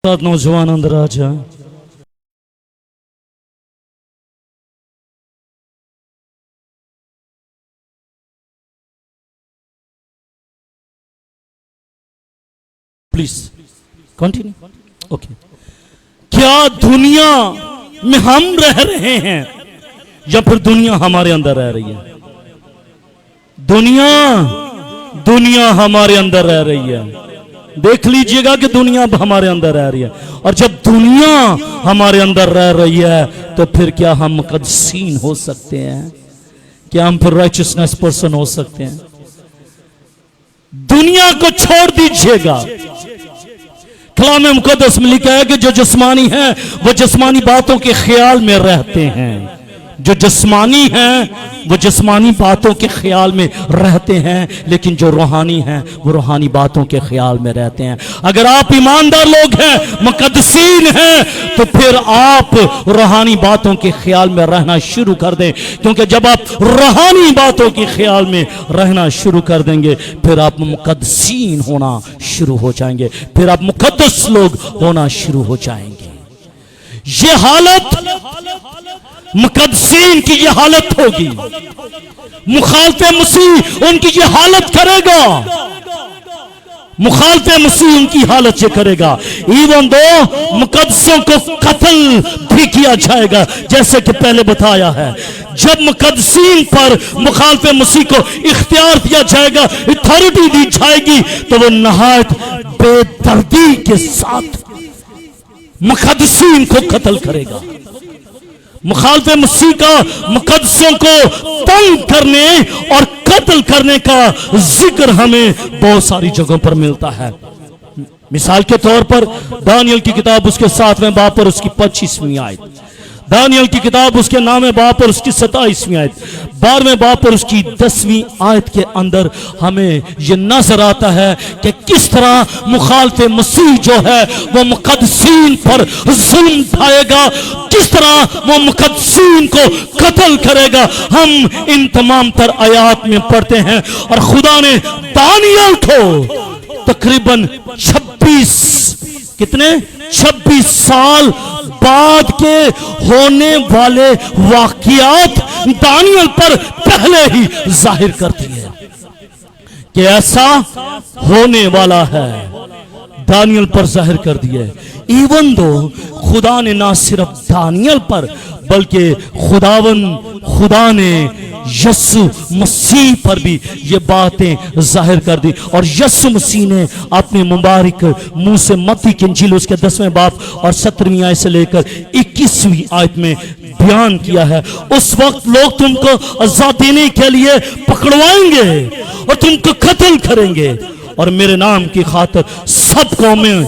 A: नौजवान अंदर आ जाए। Please continue. ओके। क्या दुनिया में हम रह रहे हैं या फिर दुनिया हमारे अंदर रह रही है? दुनिया दुनिया हमारे अंदर रह रही है। देख लीजिएगा कि दुनिया अब हमारे अंदर रह रही है, और जब दुनिया हमारे अंदर रह रही है तो फिर क्या हम मुकद्दसीन हो सकते हैं? क्या हम फिर राइचियसनेस पर्सन हो सकते हैं? दुनिया को छोड़ दीजिएगा। कलाम मुकद्दस में लिखा है कि जो जिस्मानी है वो जिस्मानी बातों के ख्याल में रहते हैं। जो जिस्मानी हैं वो जिस्मानी बातों के ख्याल में रहते हैं, लेकिन जो रूहानी हैं वो रूहानी बातों के ख्याल में रहते हैं। अगर आप ईमानदार लोग हैं, मुकद्दसीन हैं, तो फिर आप रूहानी बातों के ख्याल में रहना शुरू कर दें, क्योंकि जब आप रूहानी बातों के ख्याल में रहना शुरू कर देंगे फिर आप मुकद्दसीन होना शुरू हो जाएंगे, फिर आप मुकद्दस लोग होना शुरू हो जाएंगे। ये हालत मुकद्दसीन की ये हालत होगी। मुखालफे मसीह उनकी ये हालत करेगा। मुखालफे मसीह उनकी हालत ये करेगा। इवन दो मुकद्दसों को कत्ल भी किया जाएगा, जैसे कि पहले बताया है। जब मुकद्दसीन पर मुखालफे मसीह को इख्तियार दिया जाएगा, अथॉरिटी दी जाएगी, तो वो नहायत बेदर्दी के साथ मुकद्दसीन को कत्ल करेगा। मुखालफे मसीह का मुकद्दसों को तंग करने और कत्ल करने का जिक्र हमें बहुत सारी जगहों पर मिलता है। मिसाल के तौर पर दानियल की किताब उसके 7वें बाब पर उसकी 25वीं आयत, दानियल की किताब उसके 9वें बाब पर उसकी 27वीं आयत, 12वें बाब पर उसकी 10वीं आयत के अंदर हमें यह नजर आता है कि किस तरह मुखालफे मसीह जो है वो मुकद्दसीन पर जुल्म ढाएगा, किस तरह वो मुकद्दसीन को कत्ल करेगा। हम इन तमाम तर आयात में पढ़ते हैं, और खुदा ने दानियल को तकरीबन 26 साल बाद के होने वाले वाकियात दानियल पर पहले ही जाहिर करती है कि ऐसा होने वाला है। दानियल पर जाहिर कर दिया। इवन दो खुदा ने ना सिर्फ दानियल पर बल्कि खुदा ने यीशु मसीह पर भी ये बातें जाहिर कर दी, और यीशु मसीह ने अपने मुबारक मुंह से मत्ती की इंजील उसके 10वें बाब और 17वीं आयत से लेकर 21वीं आयत में बयान किया है। उस वक्त लोग तुमको अज़ा देने के लिए पकड़वाएंगे और तुमको कत्ल करेंगे, और मेरे नाम की खातिर सब कौमें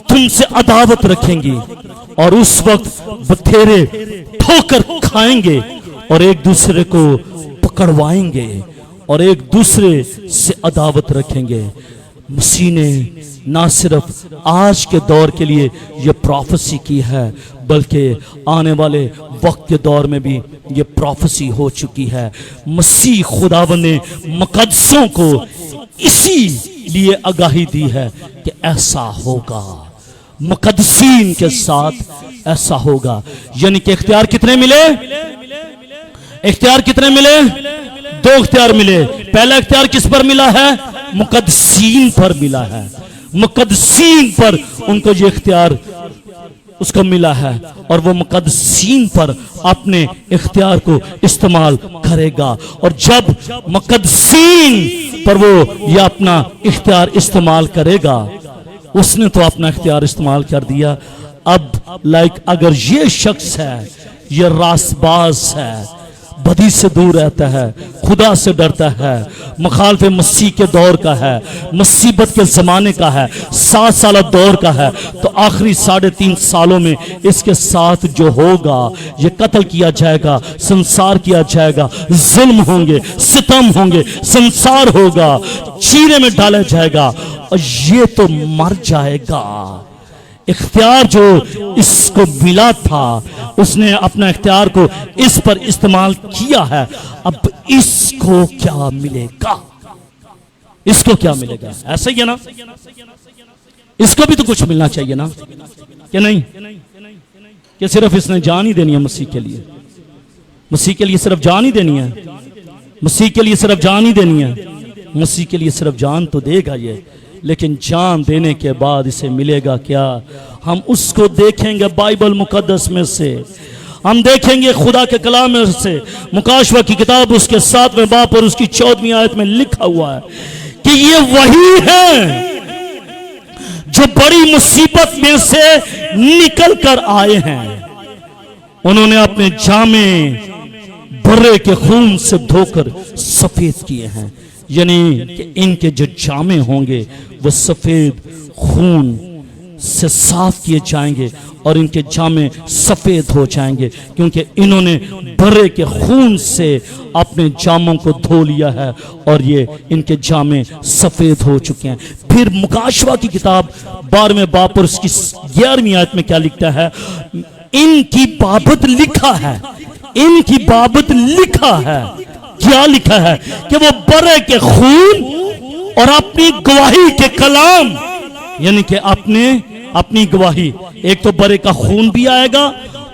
A: तुमसे अदावत रखेंगी, और उस वक्त बथेरे ठोकर खाएंगे और एक दूसरे को पकड़वाएंगे और एक दूसरे से अदावत रखेंगे। मसीह ने ना सिर्फ आज के दौर के लिए यह प्रोफेसी की है, बल्कि आने वाले वक्त के दौर में भी यह प्रोफेसी हो चुकी है। मसीह खुदावंद ने मुकद्दसों को इसी लिए आगाही दी है कि ऐसा होगा, मुकद्दसीन के साथ ऐसा होगा। यानी कि इख्तियार कितने मिले? इख्तियार कितने मिले? 2 इख्तियार मिले। पहला इख्तियार किस पर मिला है? मुकद्दसीन पर मिला है। मुकद्दसीन पर उनको ये इख्तियार उसको मिला है और वो मुकद्दसीन पर अपने इख्तियार को इस्तेमाल करेगा। और जब मुकद्दसीन पर वो ये अपना इख्तियार इस्तेमाल करेगा, उसने तो अपना इख्तियार इस्तेमाल कर दिया। अब अगर ये शख्स है, ये रासबाज है, बदी से दूर रहता है, खुदा से डरता है, मुखालिफ मसीह के दौर का है, मुसीबत के ज़माने का है, 7 साल दौर का है, तो आखिरी 3.5 सालों में इसके साथ जो होगा, ये कत्ल किया जाएगा, संसार किया जाएगा, जुल्म होंगे, सितम होंगे, संसार होगा, चीरे में डाला जाएगा और ये तो मर जाएगा। इख्तियार जो इसको मिला था, उसने अपना इख्तियार को इस पर इस्तेमाल किया है। अब इसको क्या मिलेगा? इसको क्या मिलेगा? ऐसा ही है ना? इसको भी तो कुछ मिलना चाहिए ना, कि नहीं? कि सिर्फ इसने जान ही देनी है मसीह के लिए? मसीह के लिए सिर्फ जान ही देनी है? मसीह के लिए सिर्फ जान ही देनी है? मसीह के लिए सिर्फ जान तो देगा ये, लेकिन जान देने के बाद इसे मिलेगा क्या? हम उसको देखेंगे बाइबल मुकद्दस में से, हम देखेंगे खुदा के कलाम में से। मुकाशवा की किताब उसके 7वें बाब और उसकी 14वीं आयत में लिखा हुआ है कि ये वही है जो बड़ी मुसीबत में से निकल कर आए हैं। उन्होंने अपने जामे बर्रे के खून से धोकर सफेद किए हैं, यानी कि इनके जो जामे होंगे वो सफेद खून से साफ किए जाएंगे और इनके जामे सफेद हो जाएंगे, क्योंकि इन्होंने बर्रे के खून से अपने जामों को धो लिया है और ये इनके जामे सफेद हो चुके हैं। फिर मुकाशवा की किताब 12वें बाब और उसकी 11वीं आयत में क्या लिखता है? इनकी बाबत लिखा है, इनकी बाबत लिखा है। क्या लिखा है? कि वो बर्रे के खून और अपनी गवाही के कलाम, यानी कि अपनी गवाही, एक तो बर्रे का खून भी आएगा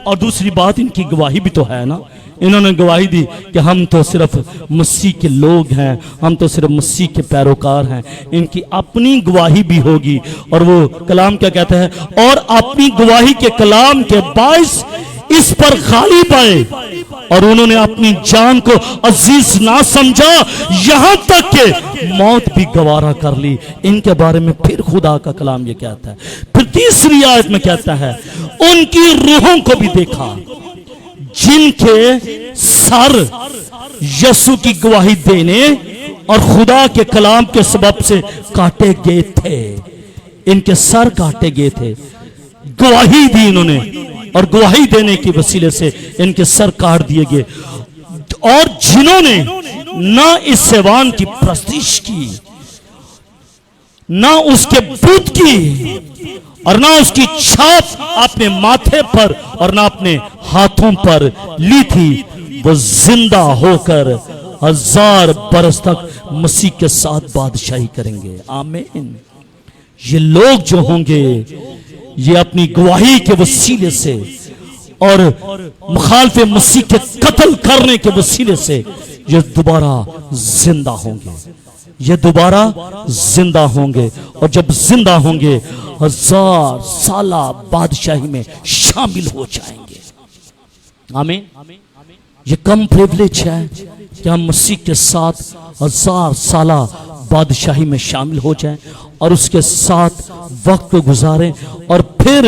A: और दूसरी बात इनकी गवाही भी तो है ना। इन्होंने गवाही दी कि हम तो सिर्फ मसीह के लोग हैं, हम तो सिर्फ मसीह के पैरोकार हैं। इनकी अपनी गवाही भी होगी और वो कलाम क्या कहता है? और अपनी गवाही के कलाम के बाइस इस पर गालिब आए और उन्होंने अपनी जान को अजीज ना समझा, यहां तक कि मौत भी गवारा कर ली। इनके बारे में फिर खुदा का कलाम ये कहता है। फिर 3री आयत में कहता है, उनकी रूहों को भी देखा जिनके सर यीशु की गवाही देने और खुदा के कलाम के सबब से काटे गए थे। इनके सर काटे गए थे, गवाही दी इन्होंने और गवाही देने की वसीले से इनके सर काट दिए गए। और जिन्होंने ना इस सेवान की प्रस्तिश की, ना उसके बुत की और ना उसकी छाप अपने माथे पर और ना अपने हाथों पर ली थी, वो जिंदा होकर 1000 बरस तक मसीह के साथ बादशाही करेंगे। आमीन। ये लोग जो होंगे, ये अपनी गवाही के वसीले से और मुखालिफ मसीह के कत्ल करने के वसीले से ये दोबारा जिंदा होंगे, ये दोबारा जिंदा होंगे। और जब जिंदा होंगे 1000 साल बादशाही में शामिल हो जाएंगे। आमीन। ये कम प्रिविलेज है कि हम मसीह के साथ 1000 साल बादशाही में शामिल हो जाएं और उसके साथ वक्त गुजारें। और फिर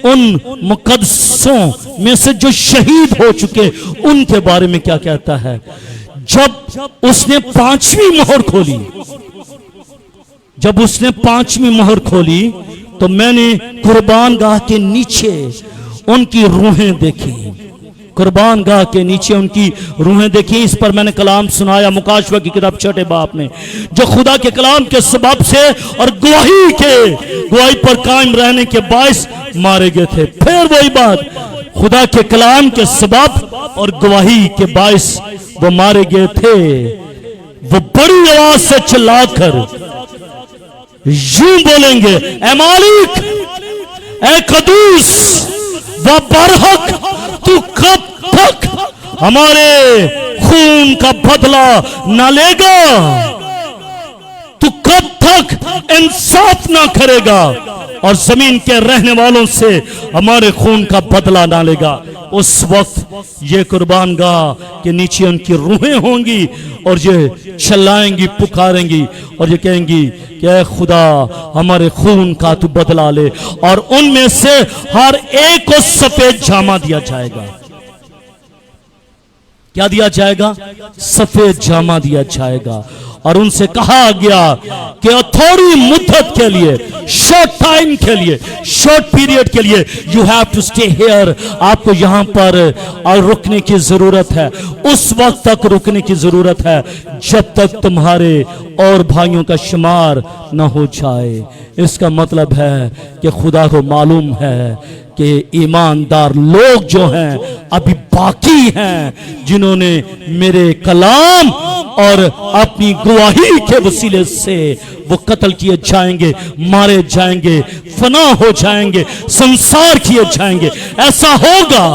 A: उन मुकद्दसों में से जो शहीद हो चुके, उनके बारे में क्या कहता है? जब उसने 5वीं मोहर खोली, जब उसने 5वीं मोहर खोली तो मैंने कुर्बान गाह के नीचे उनकी रूहें देखी। कुर्बान गाह के नीचे उनकी रूहें देखी। इस पर मैंने कलाम सुनाया मुकाशवा की किताब 6 बाब में, जो खुदा के कलाम के सबब से और गवाही पर कायम रहने के बायस मारे गए थे। फिर वही बात, खुदा के कलाम के सबब और गवाही के बायस वो मारे गए थे। वो बड़ी आवाज से चिल्लाकर यूं बोलेंगे, ए मालिक, ए कदूस व बरहक, तू कब तक हमारे खून का बदला ना लेगा तो कब तक इंसाफ ना करेगा और जमीन के रहने वालों से हमारे खून का बदला ना लेगा। उस वक्त ये कुर्बान गाह के नीचे उनकी रूहें होंगी और ये चिल्लाएंगी, पुकारेंगी और ये कहेंगी कि ऐ खुदा हमारे खून का तू बदला ले। और उनमें से हर एक को सफेद जामा दिया जाएगा। क्या दिया जाएगा? सफेद जामा दिया जाएगा। और उनसे कहा गया कि थोड़ी मुद्दत के लिए, शॉर्ट टाइम के लिए, शॉर्ट पीरियड के लिए you have to stay here, आपको यहां पर रुकने की जरूरत है। उस वक्त तक रुकने की जरूरत है जब तक तुम्हारे और भाइयों का शुमार न हो जाए। इसका मतलब है कि खुदा को मालूम है कि ईमानदार लोग जो हैं अभी बाकी हैं, जिन्होंने मेरे कलाम और अपनी गवाही के वसीले से वो कत्ल किए जाएंगे, मारे जाएंगे, फना हो जाएंगे, संसार किए जाएंगे। ऐसा होगा,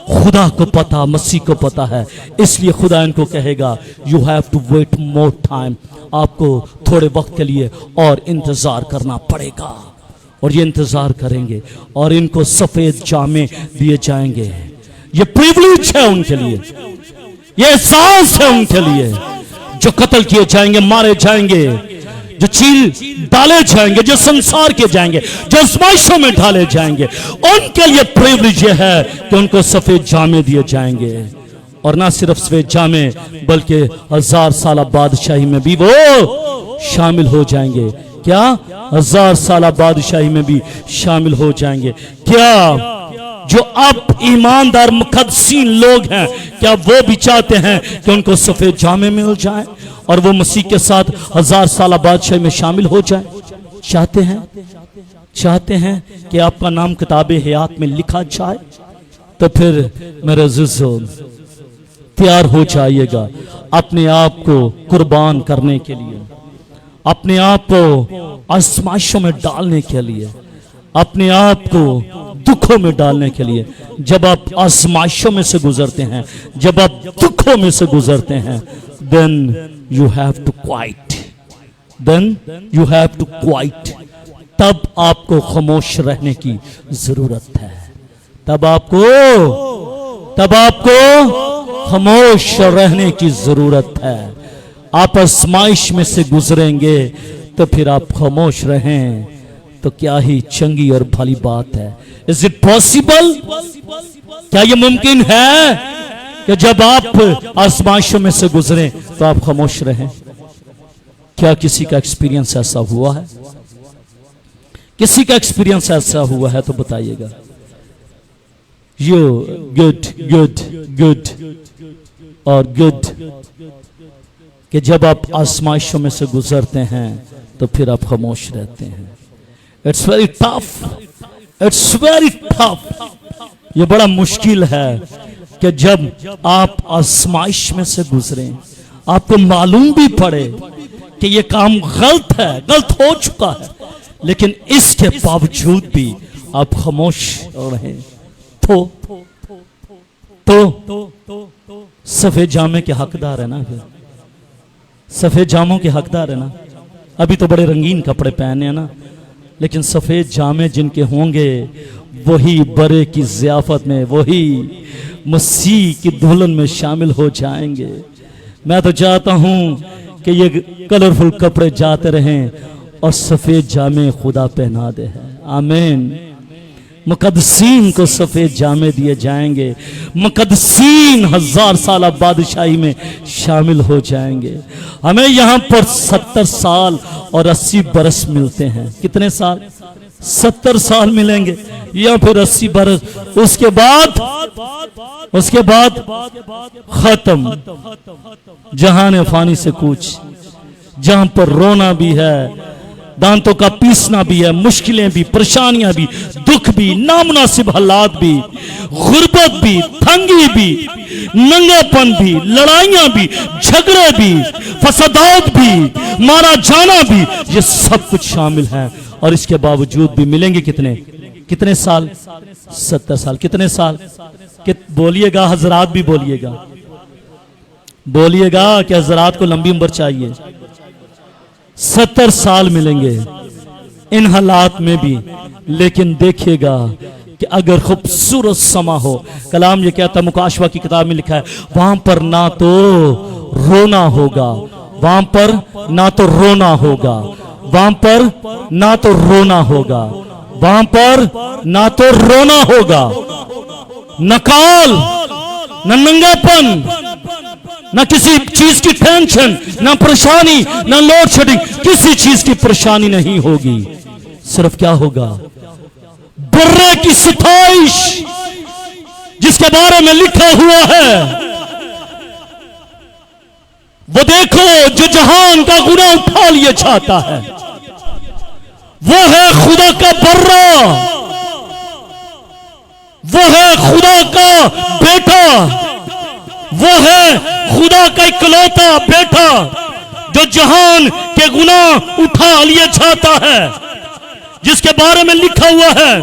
A: खुदा को पता, मसीह को पता है। इसलिए खुदा इनको कहेगा you have to wait more time, आपको थोड़े वक्त के लिए और इंतजार करना पड़ेगा। और ये इंतजार करेंगे और इनको सफेद जामे दिए जाएंगे। ये प्रिविलेज है उनके लिए, ये एहसास है उनके लिए, जो कत्ल किए जाएंगे, मारे जाएंगे, जो चील डाले जाएंगे, जो संसार के जाएंगे, जो आजमाइशों में डाले जाएंगे, उनके लिए प्रिविलेज है कि उनको सफेद जामे दिए जाएंगे। और ना सिर्फ सफेद जामे बल्कि 1000 साल बादशाही में भी वो शामिल हो जाएंगे। क्या? 1000 साल बादशाही में भी शामिल हो जाएंगे। क्या जो अब ईमानदार मुकद्दसीन लोग हैं, क्या वो भी चाहते हैं कि उनको सफेद जामे मिल जाए और वो मसीह के साथ 1000 साल बादशाही में शामिल हो जाए? चाहते हैं? चाहते हैं कि आपका नाम किताबे हयात में लिखा जाए? तो फिर मेरे अज़ीज़ों, तैयार हो जाइएगा अपने आप को कुर्बान करने के लिए, अपने आप को आजमाइशों में डालने के लिए, अपने आप को दुखों में डालने के लिए। जब आप आजमाइशों में से गुजरते हैं, जब आप दुखों में से गुजरते हैं, then you have to quiet, then you have to quiet. तब आपको खामोश रहने की जरूरत है। तब आपको खामोश रहने की जरूरत है। आप आजमाइश में से गुजरेंगे तो फिर आप खामोश रहें तो क्या ही चंगी और भली बात है। Is it possible? क्या यह मुमकिन है कि जब आप आजमाइशों में से गुजरें तो आप खामोश रहें? क्या किसी का एक्सपीरियंस ऐसा हुआ है? किसी का एक्सपीरियंस ऐसा हुआ है तो बताइएगा। यू गुड गुड गुड और गुड कि जब आप आजमाइशों में से गुजरते हैं तो फिर आप खामोश रहते हैं। It's very tough, it's very tough. ये बड़ा मुश्किल है कि जब आप आजमाइश में से गुजरें, आपको मालूम भी पड़े कि ये काम गलत है, गलत हो चुका है, लेकिन इसके बावजूद भी आप खामोश रहें तो सफेद जामे के हकदार है ना। फिर सफेद जामों के हकदार है ना। अभी तो बड़े रंगीन कपड़े पहने हैं ना, लेकिन सफेद जामे जिनके होंगे वही बड़े की ज़ियाफत में, वही मसीह की दुल्हन में शामिल हो जाएंगे। मैं तो चाहता हूं कि ये कलरफुल कपड़े जाते रहें और सफेद जामे खुदा पहना दे है। आमीन। मुकद्दसीन को सफेद जामे दिए जाएंगे। मुकद्दसीन 1000 साल बादशाही में शामिल हो जाएंगे। हमें यहाँ पर 70 साल और 80 बरस मिलते हैं। कितने साल? 70 साल मिलेंगे या फिर 80 बरस। उसके बाद खत्म। जहान फानी से कूच, जहां पर रोना भी है, दांतों का पीसना भी है, मुश्किलें भी, परेशानियां भी, दुख भी, नामुनासिब हालात भी, गुर्बत भी, तंगी भी, नंगापन भी, लड़ाइयां भी, झगड़े भी, फसादात भी, मारा जाना भी, ये सब कुछ शामिल है। और इसके बावजूद भी मिलेंगे कितने साल? 70 साल। कितने साल? कि बोलिएगा, हजरात भी बोलिएगा, बोलिएगा कि हजरात को लंबी उम्र चाहिए। 70 साल मिलेंगे इन हालात में भी, लेकिन देखिएगा कि अगर खूबसूरत समा हो, कलाम ये कहता, मुकाशवा की किताब में लिखा है, वहां पर ना तो रोना होगा, वहां पर ना तो रोना होगा, वहां पर ना तो रोना होगा, वहां पर ना तो रोना होगा, न काल, न नंगापन, न किसी चीज की टेंशन, न परेशानी, न लोड शेडिंग, किसी चीज की परेशानी नहीं होगी। सिर्फ क्या होगा? बर्रे की सिताइश, जिसके बारे में लिखा हुआ है, वो देखो जो जहान का गुनाह उठा लिए जाता है, वो है खुदा का बर्रा, वो है खुदा का बेटा, वो है खुदा का इकलौता बेटा, जो जहान के गुनाह उठा लिए जाता है, जिसके बारे में लिखा हुआ है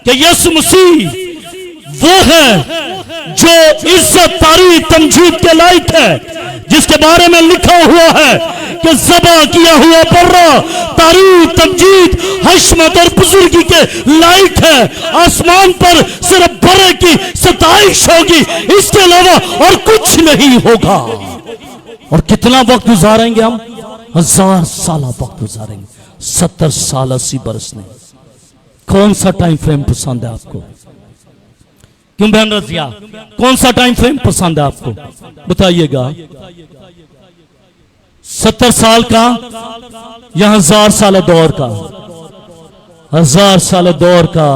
A: कि यीशु मसीह वो है जो इज्जत तारीफ तमजीद के लायक है, जिसके बारे में लिखा हुआ है कि ज़बा किया हुआ बर्रा तारीफ तमजीद हशमत और बुजुर्गी के लायक है। आसमान पर सिर्फ बर्रे की सताइश होगी, इसके अलावा और कुछ नहीं होगा। और कितना वक्त गुजारेंगे हम? 1000 साल वक्त गुजारेंगे, 70 साल 80 बरस नहीं। कौन सा टाइम फ्रेम पसंद है आपको? क्यों बहन रजिया, कौन सा टाइम फ्रेम पसंद है आपको? बताइएगा। 70 साल का या 1000 साल दौर का? 1000 साल दौर का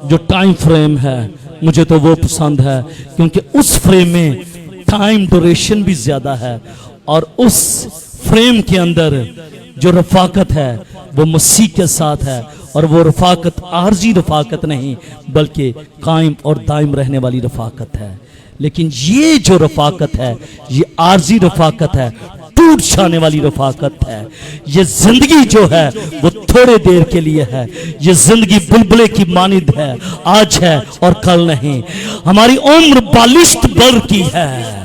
A: जो टाइम फ्रेम है, मुझे तो वो पसंद है, क्योंकि उस फ्रेम में टाइम ड्यूरेशन भी ज्यादा है, और उस फ्रेम के अंदर जो रफाकत है वो मसीह के साथ है, और वो रफाकत आर्जी रफाकत नहीं, बल्कि कायम और दायम रहने वाली रफाकत है। लेकिन ये जो रफाकत है, ये आर्जी रफाकत है, टूट जाने वाली रफाकत है। ये जिंदगी जो है वो थोड़े देर के लिए है। ये जिंदगी बुलबुले की मानिद है, आज है और कल नहीं। हमारी उम्र बालिश्त बर की है,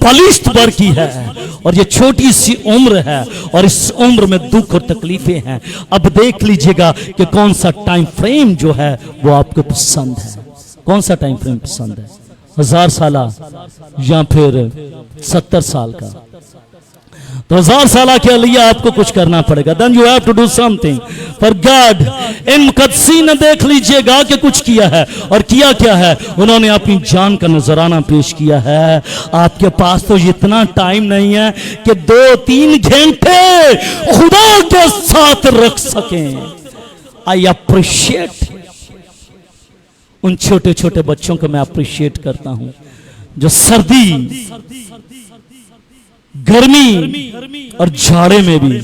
A: बालिश्त बर की है, और ये छोटी सी उम्र है, और इस उम्र में दुख और तकलीफें हैं। अब देख लीजिएगा कि कौन सा टाइम फ्रेम जो है वो आपको पसंद है। कौन सा टाइम फ्रेम पसंद है? 1000 साल या फिर 70 साल का? तो 1000 साल के लिए आपको कुछ करना पड़ेगा। Then you have to do something for God. इन मुकद्दसी ने देख लीजिएगा कि कुछ किया है, और किया क्या है? उन्होंने अपनी जान का नजराना पेश किया है। आपके पास तो इतना टाइम नहीं है कि 2-3 घंटे खुदा के साथ रख सकें। आई अप्रिशिएट उन छोटे छोटे बच्चों को, मैं अप्रिशिएट करता हूं जो सर्दी, गर्मी और झाड़े में भी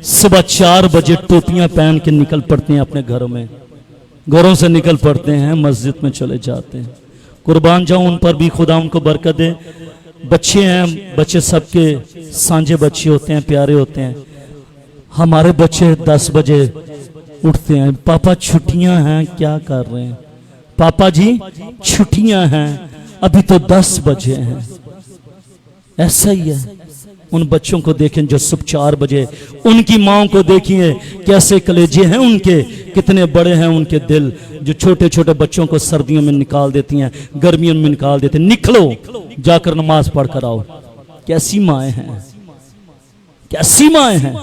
A: सुबह 4 बजे टोपियां पहन के निकल पड़ते हैं अपने घरों में, घरों से निकल पड़ते हैं, मस्जिद में चले जाते हैं। कुर्बान जाऊं उन पर भी, खुदा उनको बरकत दे। बच्चे हैं, बच्चे सबके सांझे बच्चे होते हैं, प्यारे होते हैं। हमारे बच्चे 10 बजे उठते हैं, पापा छुट्टियां हैं, क्या कर रहे हैं? पापा जी छुट्टियां हैं, अभी तो 10 बजे हैं। ऐसा ही है। उन बच्चों को देखें जो सुबह 4 बजे, उनकी माओ को देखिए कैसे कलेजे हैं उनके, कितने बड़े हैं उनके दिल, जो छोटे छोटे बच्चों को सर्दियों में निकाल देती हैं, गर्मियों में निकाल देते हैं। निकलो, जाकर नमाज पढ़ कर आओ। कैसी माएँ हैं, कैसी माएँ हैं।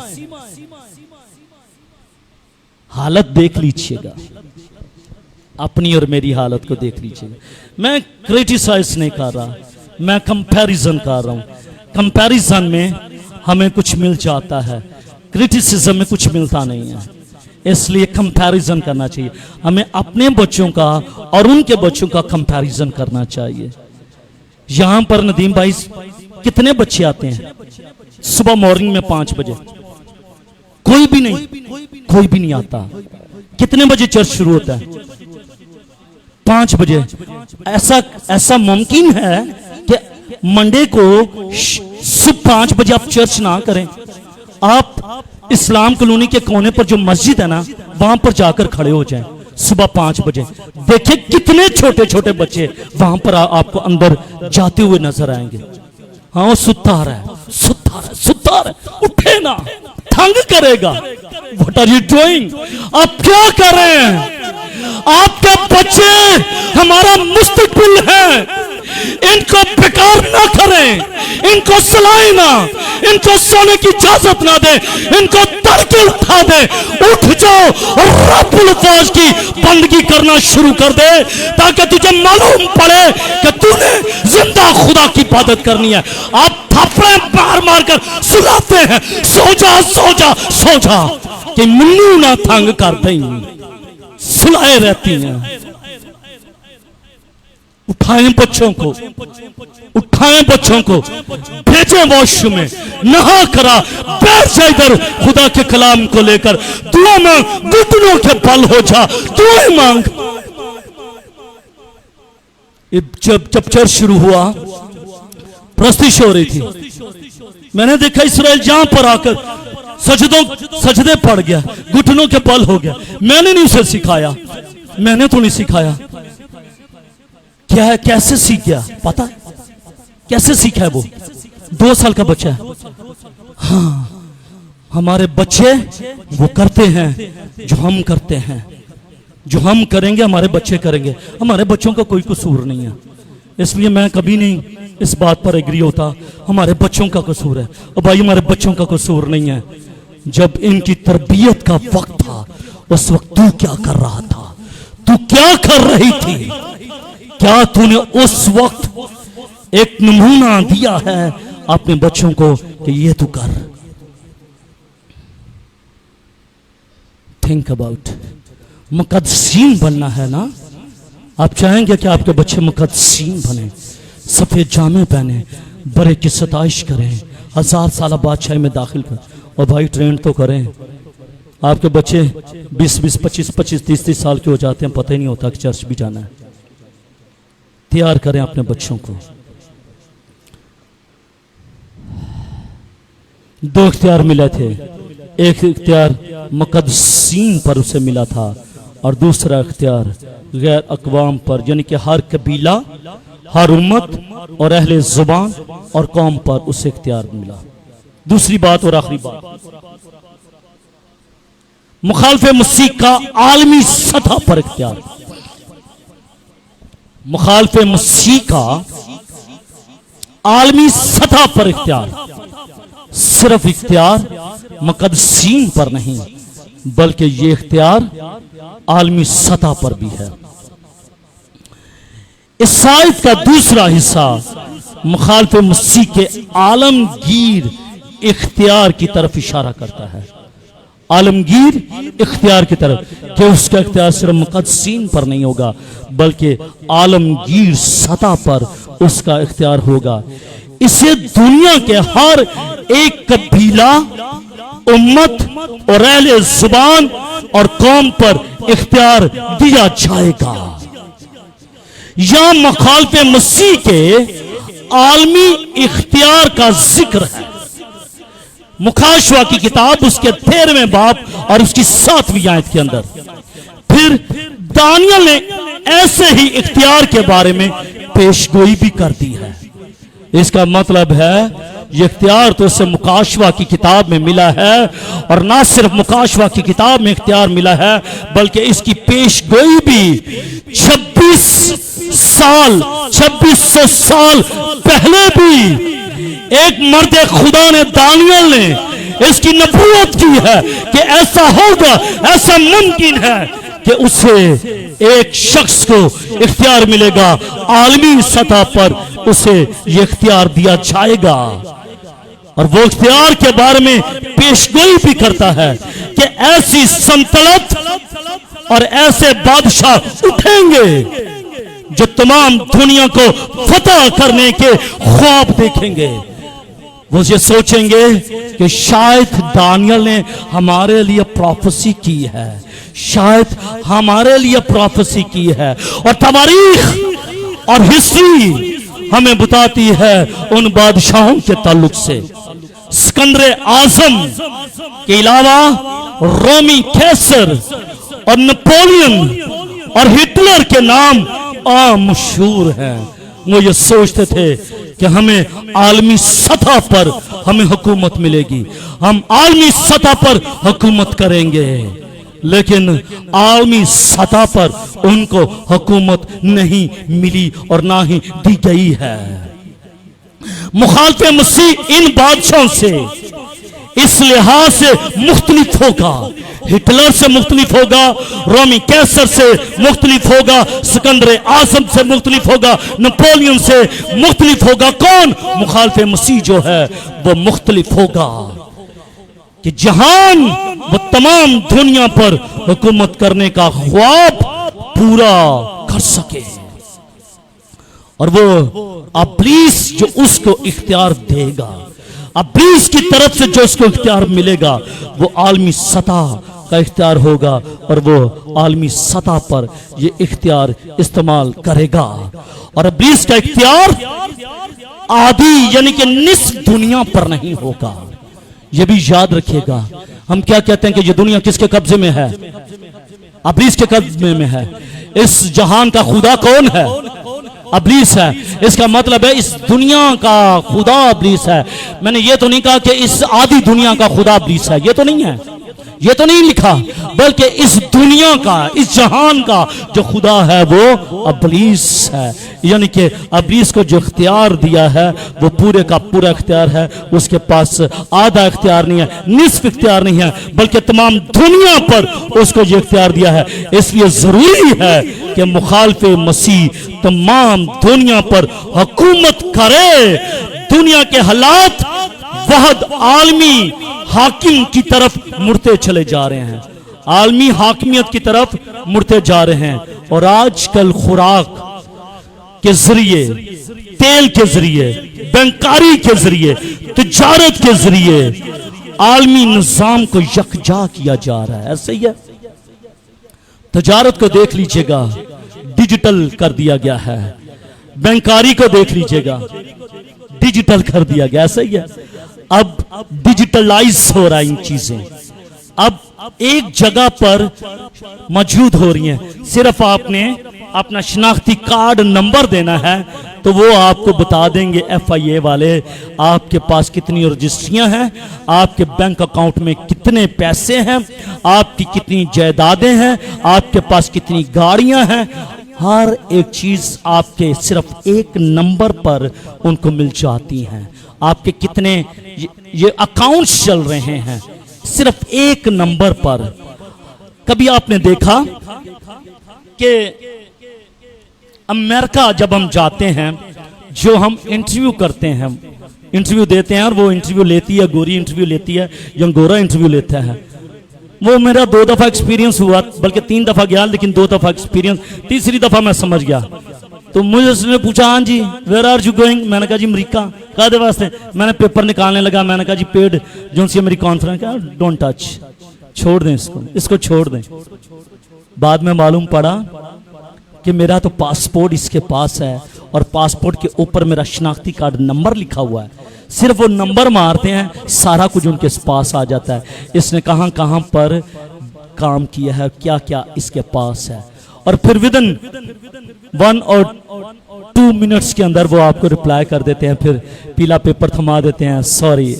A: हालत देख लीजिएगा, अपनी और मेरी हालत को देख लीजिएगा। मैं क्रिटिसाइज नहीं कर रहा, मैं कंपैरिजन कर रहा हूं। कंपैरिजन में हमें कुछ मिल जाता है, क्रिटिसिज्म में कुछ मिलता नहीं है। इसलिए कंपैरिजन करना चाहिए। हमें अपने बच्चों का और उनके बच्चों का कंपैरिजन करना चाहिए। यहां पर नदीम भाई कितने बच्चे आते हैं सुबह मॉर्निंग में 5 बजे? कोई भी नहीं, कोई भी नहीं आता। कितने बजे चर्च शुरू होता है? 5 बजे। ऐसा मुमकिन है कि मंडे को सुबह 5 बजे आप चर्च ना करें? आप इस्लाम कॉलोनी के कोने पर जो मस्जिद है ना, वहां पर जाकर खड़े हो जाएं। सुबह 5 बजे। देखिए कितने छोटे छोटे बच्चे वहां पर आपको अंदर जाते हुए नजर आएंगे। हाँ वो सुता रहा है, सुता रहा है, सुता रहा है, उठे ना, तंग करेगा। What are you doing? आप क्या कर रहे हैं? आपके बच्चे हमारा मुस्तकबिल है, इनको बेकार ना करें, इनको सलाए ना, इनको सोने की इजाजत ना दे, इनको तड़के उठा दे। उठ जाओ और रब्बुल फौज की बंदगी करना शुरू कर दे, ताकि तुझे मालूम पड़े कि तूने जिंदा खुदा की इबादत करनी है। आप थप्पड़े मार मार कर सुलाते हैं, सो जा सो जा सो जा, कि मुन्नू ना तंग कर दें, सुलाए रहती हैं। उठाएं बच्चों को, उठाएं बच्चों को, भेजें वॉशरूम में, नहा करा, बैठ जा इधर खुदा के कलाम को लेकर, दुआ मांग, घुटनों के बल हो जा, दुआएं मांग। जब चर्च शुरू हुआ, प्रस्तुति हो रही थी, मैंने देखा इसराइल जहां पर आकर सजदे पड़ गया, घुटनों के बल हो गया। मैंने नहीं उसे सिखाया, मैंने तो नहीं सिखाया। क्या है, कैसे सीख गया पता है? कैसे सीखा है? वो 2 साल का बच्चा है। हाँ, हमारे बच्चे वो करते हैं जो हम करते हैं, जो हम करेंगे हमारे बच्चे करेंगे। हमारे बच्चों का कोई कसूर नहीं है, इसलिए मैं कभी नहीं इस बात पर एग्री होता हमारे बच्चों का कसूर है। और भाई हमारे बच्चों का कसूर नहीं है। जब इनकी तरबियत का वक्त था, उस वक्त तू क्या कर रहा था? तू क्या कर रही थी? क्या तूने उस वक्त एक नमूना दिया है अपने बच्चों को कि ये तू कर? Think about. मुकद्दसीन बनना है ना? आप चाहेंगे कि आपके बच्चे मुकद्दसीन बने, सफेद जामे पहने, बड़े की सताइश करें, 1000 साल बादशाही में दाखिल कर। और भाई ट्रेन तो करें। आपके बच्चे 20-20, 25-25, 30-30 साल के हो जाते हैं, पता ही नहीं होता कि चर्च भी जाना है। तैयार करें अपने बच्चों को। 2 इख्तियार मिले थे। एक इख्तियार मुकद्दसीन पर उसे मिला था और दूसरा इख्तियार गैर अक़वाम पर, यानी कि हर कबीला, हर उम्मत और अहले जुबान और कौम पर उसे इख्तियार मिला। दूसरी बात और आखिरी बात, मुखालिफ मसीह का आलमी सतह पर इख्तियार। मुखालिफ मसीह का आलमी सतह पर इख्तियार। सिर्फ इख्तियार मुकद्दसीन पर नहीं, बल्कि ये इख्तियार आलमी सतह पर भी है। इस आयत का दूसरा हिस्सा मुखालिफ मसीह के आलमगीर इख्तियार की तरफ इशारा करता है। आलमगीर इख्तियार की तरफ, कि उसका इख्तियार सिर्फ मुकद्दसीन पर नहीं होगा, बल्कि आलमगीर सतह पर उसका इख्तियार होगा। इसे दुनिया के हर एक कबीला, उम्मत और अहले जुबान और कौम पर इख्तियार दिया जाएगा। यह मुखालिफ मसीह के आलमी इख्तियार का जिक्र है। मुखाशवा की किताब उसके 13वें बाब और उसकी 7वीं आयत के अंदर। फिर दानियल ने ऐसे ही इख्तियार के बारे में पेशगोई भी कर दी है। इसका मतलब है ये इख्तियार तो उसे मुकाशवा की किताब में मिला है, और ना सिर्फ मुकाशवा की किताब में इख्तियार मिला है, बल्कि इसकी पेशगोई भी 2600 साल पहले भी एक मर्द खुदा ने, दानियल ने इसकी नबूवत की है कि ऐसा होगा, ऐसा मुमकिन है कि उसे एक शख्स को इख्तियार मिलेगा, आलमी सतह पर उसे ये इख्तियार दिया जाएगा। और वो इख्तियार के बारे में पेशगोई भी करता है कि ऐसी सल्तनत और ऐसे बादशाह उठेंगे जो तमाम दुनिया को फतह करने के ख्वाब देखेंगे। वो ये सोचेंगे कि शायद दानियल ने हमारे लिए प्रोफेसी की है, शायद हमारे लिए प्रोफेसी की है। और तारीख और हिस्ट्री हमें बताती है उन बादशाहों के ताल्लुक से। सिकंदर आजम के अलावा रोमी कैसर और नेपोलियन और हिटलर के नाम मशहूर हैं। वो ये सोचते थे कि हमें आलमी सतह पर हमें हुकूमत मिलेगी, हम आलमी सतह पर हुकूमत करेंगे, लेकिन आलमी सतह पर उनको हुकूमत नहीं मिली और ना ही दी गई है। मुखालिफ मसीह इन बादशाहों से इस लिहाज से मुख्तलिफ होगा, हिटलर से मुख्तलिफ होगा, रोमी कैसर से मुख्तलिफ होगा, सिकंदर आजम से मुख्तलिफ होगा, नेपोलियन से मुख्तलिफ होगा। कौन? मुखालिफ मसीह जो है वो मुख्तलिफ होगा कि जहान वो तमाम दुनिया पर हुकूमत करने का ख्वाब पूरा कर सके, और वो इब्लीस जो उसको इख्तियार देगा, इब्लीस की तरफ से जो उसको इख्तियार मिलेगा वो आलमी सतह का इख्तियार होगा, और वो आलमी सतह पर ये इख्तियार इस्तेमाल करेगा। और इब्लीस का इख्तियार आधी यानी कि निस्फ दुनिया पर नहीं होगा। ये भी याद रखिएगा, हम क्या कहते हैं कि ये दुनिया किसके कब्जे में है? इब्लीस के कब्जे में है। इस जहान का खुदा कौन है? इब्लीस है। इसका मतलब है इस दुनिया का खुदा इब्लीस है। मैंने ये तो नहीं कहा कि इस आधी दुनिया का खुदा इब्लीस है, ये तो नहीं है, ये तो नहीं लिखा, बल्कि इस दुनिया का, इस जहान का जो खुदा है वो इब्लीस है। यानी कि इब्लीस को जो इख्तियार दिया है वो पूरे का पूरा इख्तियार है, उसके पास आधा इख्तियार नहीं है, निस्फ इख्तियार नहीं है, बल्कि तमाम दुनिया पर उसको ये इख्तियार दिया है। इसलिए जरूरी है कि मुखालिफ मसीह तमाम दुनिया पर हुकूमत करे। दुनिया के हालात बहुत आलमी हाकिम की तरफ मुड़ते चले जा रहे हैं, आलमी हाकिमियत की तरफ मुड़ते जा रहे हैं, और आजकल खुराक के जरिए, तेल के जरिए, बैंकारी के जरिए, तिजारत के जरिए आलमी निजाम को यकजा किया जा रहा है। ऐसे ही है, तिजारत को देख लीजिएगा, डिजिटल कर दिया गया है, बैंकारी को देख लीजिएगा, डिजिटल कर दिया गया। ऐसा ही है, अब डिजिटलाइज हो रहा है इन चीजें, अब एक जगह पर मौजूद हो रही हैं। सिर्फ आपने अपना शनाख्ती कार्ड नंबर देना है तो वो आपको बता देंगे FIA वाले आपके पास कितनी रजिस्ट्रियां हैं, आपके बैंक अकाउंट में कितने पैसे हैं, आपकी कितनी जायदादें हैं, आपके पास कितनी गाड़ियां हैं। हर एक चीज आपके सिर्फ एक नंबर पर उनको मिल जाती हैं। आपके कितने ये अकाउंट्स चल रहे हैं सिर्फ एक नंबर पर। कभी आपने देखा कि अमेरिका जब हम जाते हैं, जो हम इंटरव्यू करते हैं, इंटरव्यू देते हैं, और वो इंटरव्यू लेती है, गोरी इंटरव्यू लेती है या गोरा इंटरव्यू लेता है। वो मेरा 2 दफा एक्सपीरियंस हुआ, बल्कि 3 दफा गया, लेकिन 2 दफा एक्सपीरियंस, तीसरी दफा मैं समझ गया। तो मुझे उसने पूछा, हाँ जी वेयर आर यू गोइंग? मैंने कहा जी अमेरिका। कादे वास्ते? मैंने पेपर निकालने लगा, मैंने कहा जी पेड जो सी मेरी कॉन्फ्रेंस। क्या? डोंट टच, छोड़ दें इसको छोड़ दें। बाद में मालूम पड़ा कि मेरा तो पासपोर्ट इसके पास है और पासपोर्ट के ऊपर मेरा शनाख्ती कार्ड नंबर लिखा हुआ है। सिर्फ वो नंबर मारते हैं, सारा कुछ उनके पास आ जाता है। इसने कहां कहां पर काम किया है, क्या क्या इसके पास है, और फिर विदिन 1 और 2 मिनट्स के अंदर वो आपको रिप्लाई कर देते हैं। फिर पीला पेपर थमा देते हैं, sorry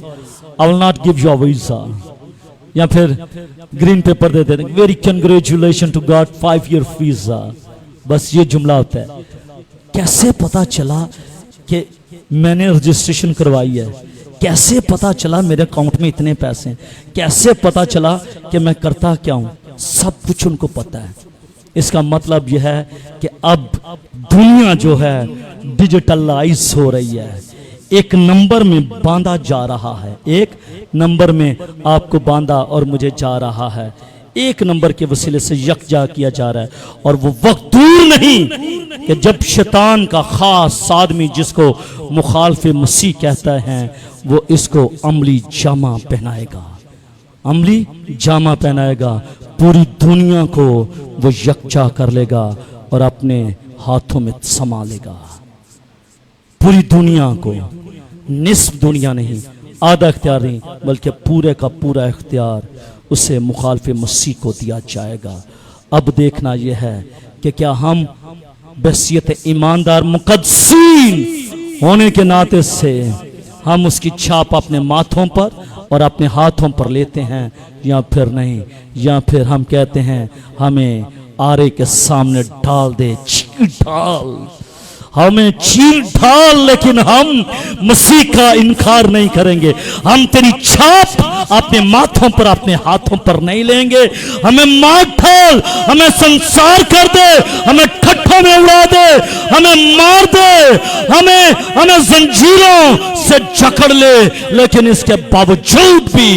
A: I will not give you visa, या फिर ग्रीन पेपर दे देते हैं, very congratulation to god 5 year visa. बस ये जुमला होता है। कैसे पता चला कि मैंने रजिस्ट्रेशन करवाई है? कैसे पता चला मेरे अकाउंट में इतने पैसे हैं? कैसे पता चला कि मैं करता क्या हूं? सब कुछ उनको पता है। इसका मतलब यह है कि अब दुनिया जो है डिजिटलाइज हो रही है, एक नंबर में बांधा जा रहा है, एक नंबर में आपको बांधा और मुझे जा रहा है, एक नंबर के वसीले से यकजा किया जा रहा है। और वो वक्त दूर नहीं कि जब शैतान का खास आदमी, जिसको मुखालिफ मसीह कहता है, वो इसको अमली जामा पहनाएगा, अमली जामा पहनाएगा, पूरी दुनिया को वो यकजा कर लेगा और अपने हाथों में समा लेगा। पूरी दुनिया को, निस्फ दुनिया नहीं, आधा इख्तियार नहीं, बल्कि पूरे का पूरा इख्तियार उसे मुखालिफ मसीह को दिया जाएगा। अब देखना यह है कि क्या हम बहसियत ईमानदार मुक़द्दसीन होने के नाते से हम उसकी छाप अपने माथों पर और अपने हाथों पर लेते हैं, या फिर नहीं, या फिर हम कहते हैं हमें आरे के सामने डाल दे, चीर डाल, हमें चीर डाल, लेकिन हम मसीह का इनकार नहीं करेंगे। हम तेरी छाप अपने माथों पर, अपने हाथों पर नहीं लेंगे। हमें मार डाल, हमें संसार कर दे, हमें ठट्ठों में उड़ा दे, हमें मार दे, हमें जंजीरों से जकड़ ले, लेकिन इसके बावजूद भी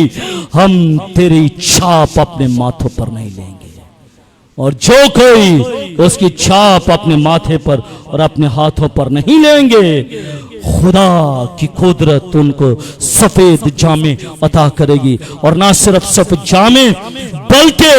A: हम तेरी छाप अपने माथों पर नहीं लेंगे। और जो कोई उसकी छाप अपने माथे पर और अपने हाथों पर नहीं लेंगे, खुदा की कुदरत उनको सफेद जामे अता करेगी। और ना सिर्फ सफेद जामे, बल्कि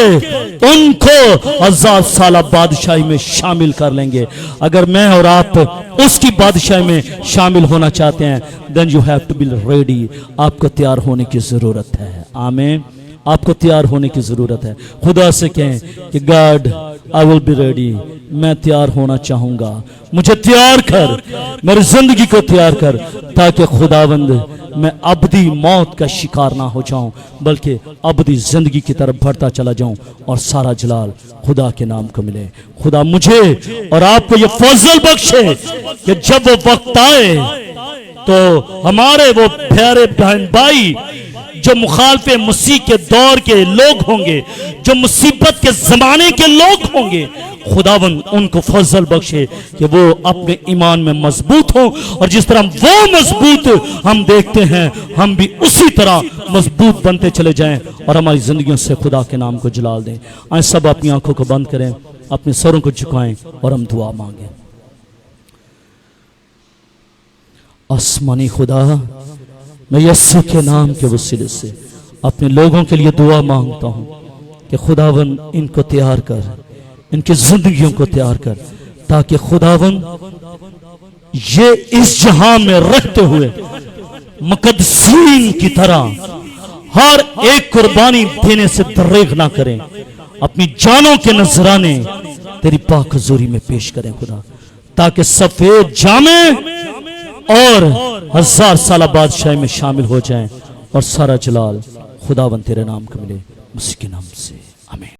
A: उनको 1000 साल बादशाही में शामिल कर लेंगे। अगर मैं और आप उसकी बादशाही में शामिल होना चाहते हैं, then you have to be ready. आपको तैयार होने की जरूरत है। आमीन। आपको तैयार होने की जरूरत है। खुदा से कहें कि God I will be ready, मैं तैयार होना चाहूंगा, मुझे तैयार कर, मेरी जिंदगी को तैयार कर, ताकि खुदावंद मैं अबदी मौत का शिकार ना हो जाऊं, बल्कि अबदी जिंदगी की तरफ बढ़ता चला जाऊं और सारा जलाल खुदा के नाम को मिले। खुदा मुझे और आपको ये फजल बख्शे कि जब वो वक्त आए तो हमारे वो प्यारे बहन भाई जो मुखालफे मसीह के दौर के लोग होंगे, जो मुसीबत के जमाने के लोग होंगे, खुदावन उनको फजल बख्शे कि वो अपने ईमान में मजबूत हो, और जिस तरह वो मजबूत हम देखते हैं, हम भी उसी तरह मजबूत बनते चले जाएं और हमारी जिंदगियों से खुदा के नाम को जलाल दें। आए सब अपनी आंखों को बंद करें, अपने सरों को झुकाएं और हम दुआ मांगें। आसमानी खुदा, मैं यीशु के नाम के वसीले से अपने लोगों के लिए दुआ मांगता हूं कि खुदावन इनको तैयार कर, इनकी जिंदगियों को तैयार कर, ताकि खुदावन ये इस जहां में रहते हुए मुक़द्दसीन की तरह हर एक कुर्बानी देने से दरेग ना करें, अपनी जानों के नजराने तेरी पाक हजूरी में पेश करें खुदा, ताकि सफेद जामे और 1000 साल बादशाही में शामिल हो जाएं और सारा जलाल खुदावन तेरे नाम को मिले, मसीह के नाम से आमीन।